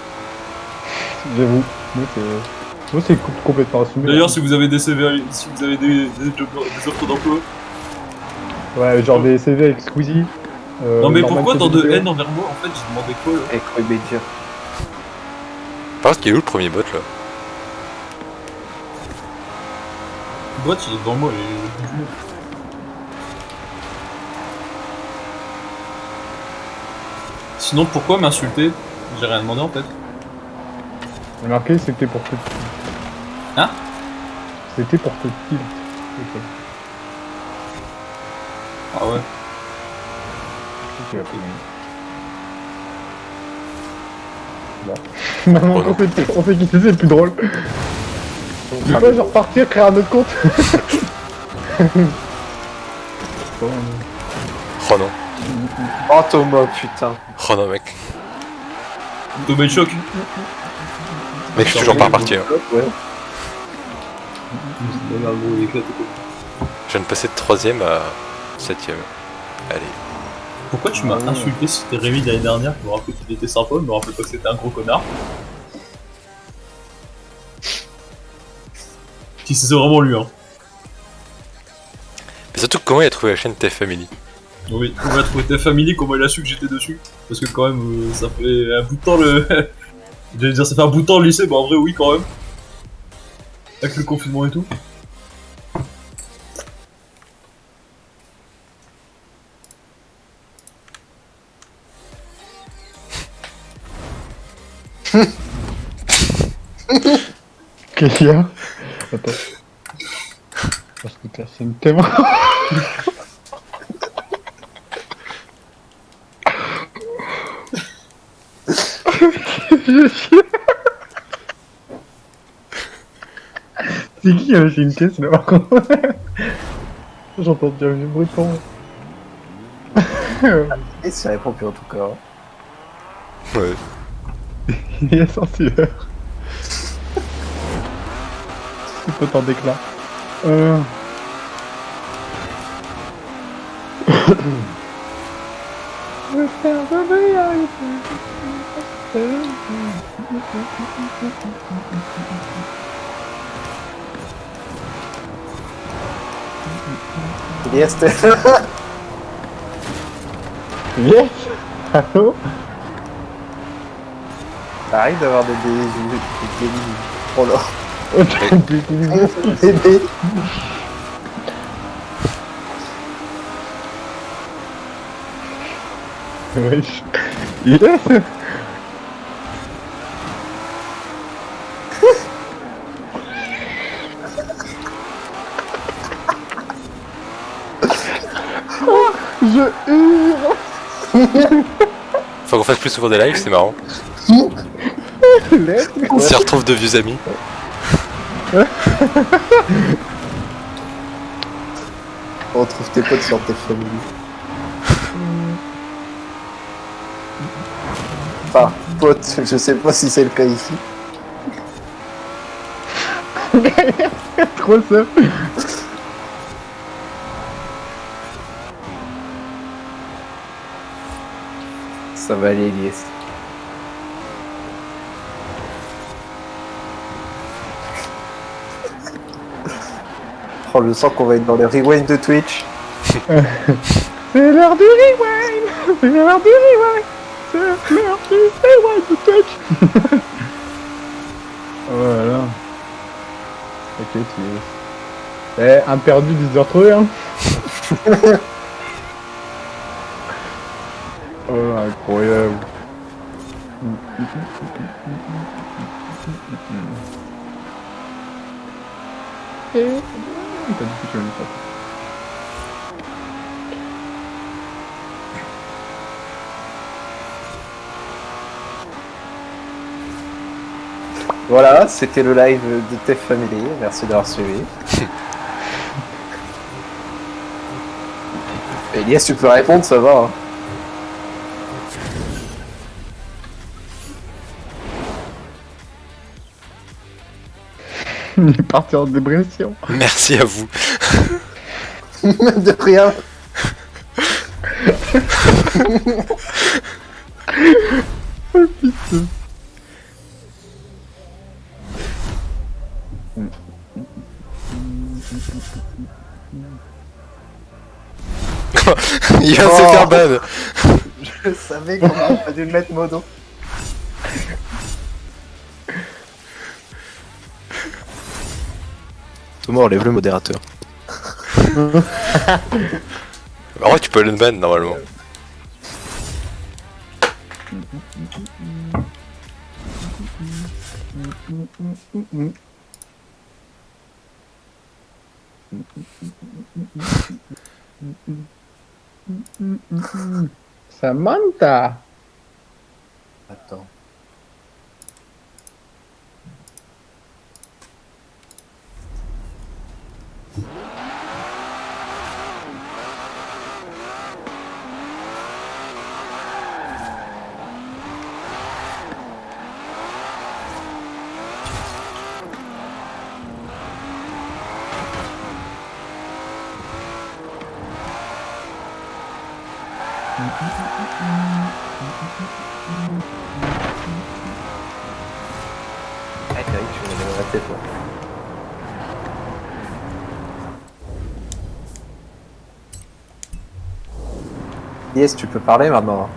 J'avoue. Moi, c'est complètement assumé. D'ailleurs, si vous avez des CV, si vous avez des offres d'emploi. Ouais, genre des CV avec Squeezie. Non, mais Norman pourquoi tant de Cedric. haine envers moi? En fait, j'ai demandé quoi là? Et quoi dire? Par contre, il est où le premier bot là? Le bot, il est devant moi, il est au bout du monde. Sinon, pourquoi m'insulter? J'ai rien demandé en fait. J'ai marqué, c'était pour te. Hein? C'était pour te tilt. Ok. Ah ouais. Ok, ok. Bon. Maintenant qu'on sait qui c'est plus drôle. Je vais pas genre repartir, créer un autre compte. Bon, Oh non. Oh Thomas, putain. Oh non mec. Domaine choc. Mec, je suis toujours pas reparti. Hein. Ouais. Je viens de passer de 3ème à 7ème. Allez. Pourquoi tu m'as insulté si c'était Rémi de l'année dernière? Je me rappelle qu'il était sympa, je me rappelle pas que c'était un gros connard. Si c'est vraiment lui, hein. Mais surtout, comment il a trouvé la chaîne T-Family? Oui, comment il a trouvé ta famille, comment il a su que j'étais dessus? Parce que quand même, ça fait un bout de temps le... J'allais dire, ça fait un bout de temps le lycée, bah en vrai oui quand même. Avec le confinement et tout. qu'est-ce qu'il y a? Attends. Parce que t'as c'est une thème. C'est qui avait fait une caisse là? J'entends bien vieux bruiton. Et ça répond plus en tout cas. Ouais. Il est sans sueur. Il faut t'en déclare. Yes, Yes. Allô. ça arrive d'avoir des oh là. Bébé. Bébé. Wesh. Yes. Je hurle. Faut qu'on fasse plus souvent des lives, c'est marrant. On s'y retrouve de vieux amis. On retrouve tes potes sur tes familles. Enfin, potes, je sais pas si c'est le cas ici. Trop ça. Ça va aller, Elias. Oh, je sens qu'on va être dans le rewind de Twitch. C'est l'heure du rewind. C'est l'heure du rewind. C'est l'heure du rewind de Twitch. Voilà. Ok, tu es... un perdu 10h trouvé, hein. Oh, incroyable. Voilà, c'était le live de TF Family. Merci d'avoir suivi. Elias, tu peux répondre, ça va. Hein. Il est parti en dépression. Merci à vous. De rien. Oh putain. Il vient de se faire ban. Je savais qu'on aurait pas dû le mettre modo. Thomas, enlève le modérateur. En vrai, tu peux le ban normalement. Samantha. Attends. Ah, t'as vu que je vais la tête, moi. Yes, tu peux parler maintenant.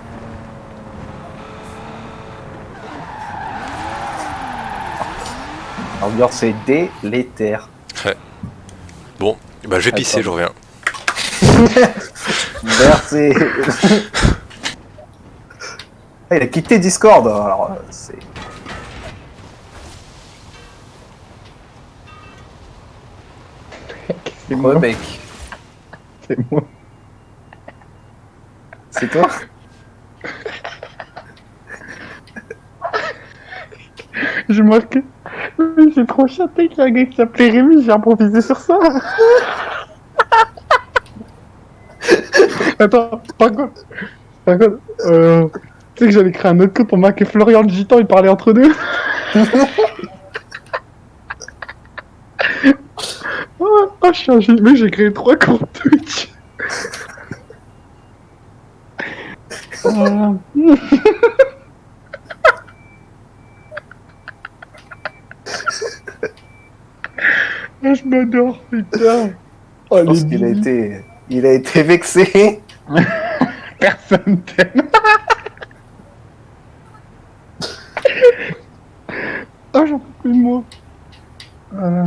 L'ambiance est délétère. Bon, bah je vais pisser, je reviens. Merci. Ah, il a quitté Discord. Alors, c'est. C'est moi. Mec, C'est moi. c'est toi? J'ai marqué. Oui, j'ai trop chaté qu'il y a un gars qui s'appelait Rémi, j'ai improvisé sur ça. Attends, par contre, tu sais que j'avais créé un autre code pour marquer Florian le Gitan, ils parlaient entre deux. Oh, je suis un génie, mais j'ai créé 3 comptes Twitch. Voilà. Ah, je m'adore, putain. Oh, Je pense les qu'il a bisous. il a été vexé. Personne t'aime. Oh, j'en peux plus de moi. Voilà.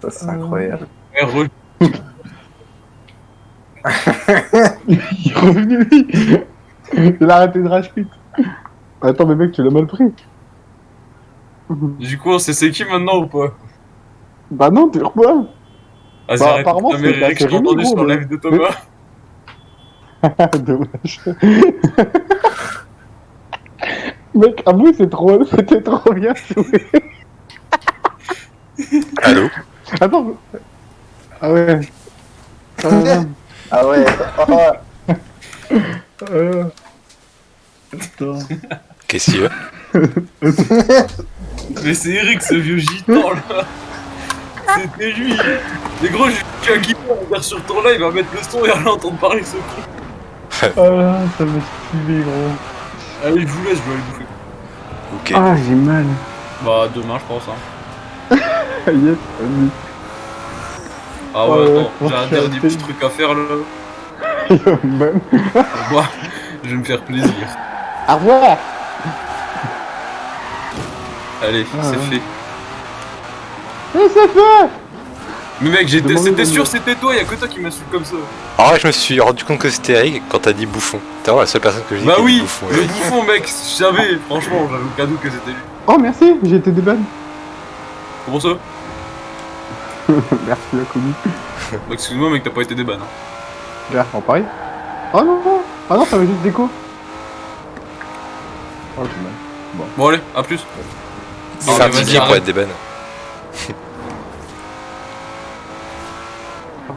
Ça, c'est incroyable. Il est revenu, lui. Il a arrêté de rage quit. Attends, mais mec, tu l'as mal pris. Du coup, on sait c'est qui maintenant ou pas? Bah non, t'es quoi? Vas-y, Bah, arrête. apparemment, Ta mère, c'est Eric, je t'ai Rémi, entendu gros, sur le mais- live de Thomas. Dommage. Mec, avoue, c'était trop bien joué. Allô? Attends. Ah ouais. Ah ouais. Putain. Qu'est-ce qu'il y a? Mais c'est Eric, ce vieux gitan là. C'était lui. Mais gros, j'ai un guitare, on va sur ton live, il va mettre le son et on va l'entendre parler ce con. Oh là, ça m'a suivi, gros. Allez, je vous laisse, je vais aller bouffer. Ok. Ah, j'ai mal. Bah, demain, je pense. Hein. Yes, vas-y. Ah ouais, Ouais, attends, ouais, j'ai un franchement, dernier petit truc à faire là. Même. Moi, je vais me faire plaisir. Au revoir. Allez, c'est ouais. fait. Mais c'est fait. Mais mec, Demande-le, c'était demande-le. sûr, c'était toi, y'a que toi qui m'insulte comme ça. En vrai, je me suis rendu compte que c'était Eric quand t'as dit bouffon. T'es vraiment la seule personne que j'ai dit Bah qui a dit oui, bouffon. le Eric. bouffon, mec, je savais, franchement, j'avais aucun doute que c'était lui. Oh merci, j'ai été déban. Comment ça? Merci la commu. Bah, excuse-moi, mec, t'as pas été déban. Hein. Là, en pareil. Oh non, non. Ah non, ça va juste déco. Oh, j'ai mal. Bon, allez, à plus. Fais un vas-y, petit pied pour arrête. être des bannes.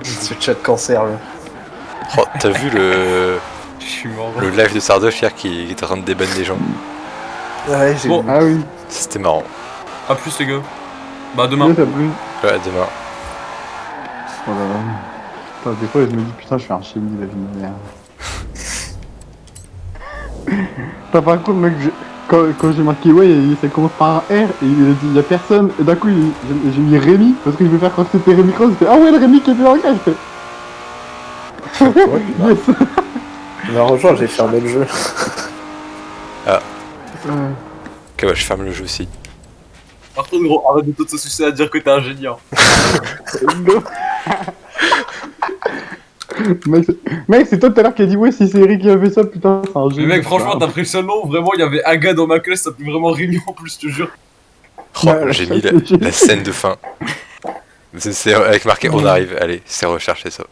Ce chat cancer là. Oh, t'as vu le Je suis mort. live de Sardoche hier qui était en train de débanner les gens? Ouais, j'ai Bon. vu. Ah oui. C'était marrant. À plus, les gars. Bah, demain. Là, t'as plus. Ouais, demain. Oh là là. Putain, des fois, je me dis, putain, je suis un chimie, la vie de ma mère. T'as par contre, mec, quand j'ai marqué, ouais, ça commence par un R, et il a dit, y'a personne, et d'un coup, j'ai mis Rémi, parce que je vais faire croire que c'était Rémi Cross, j'ai fait, ah ouais, le Rémi qui était dans le cas, je fais. Yes. Tu m'as rejoint, j'ai fermé le jeu. Ok, ouais, je ferme le jeu aussi. Par contre, gros, arrête de t'auto-sucer à dire que t'es ingénieur. Non. Mec, c'est toi tout à l'heure qui a dit, ouais, si c'est Eric qui a fait ça, putain, c'est un jeu. Mais mec, franchement, t'as pris le seul nom, vraiment, il y avait Aga dans ma classe, ça s'appelait vraiment Rémi en plus, je te jure. Oh, Ouais, j'ai mis la scène de fin. C'est avec marqué on arrive, allez, c'est rechercher ça.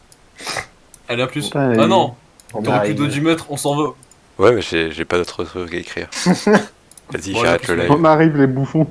Allez, à plus. Putain, Ah non, On t'aurais plus arrive. d'audimètre, on s'en va. Ouais, mais j'ai pas d'autre truc à écrire. Vas-y, Bon, j'arrête le allez, live. On arrive, les bouffons.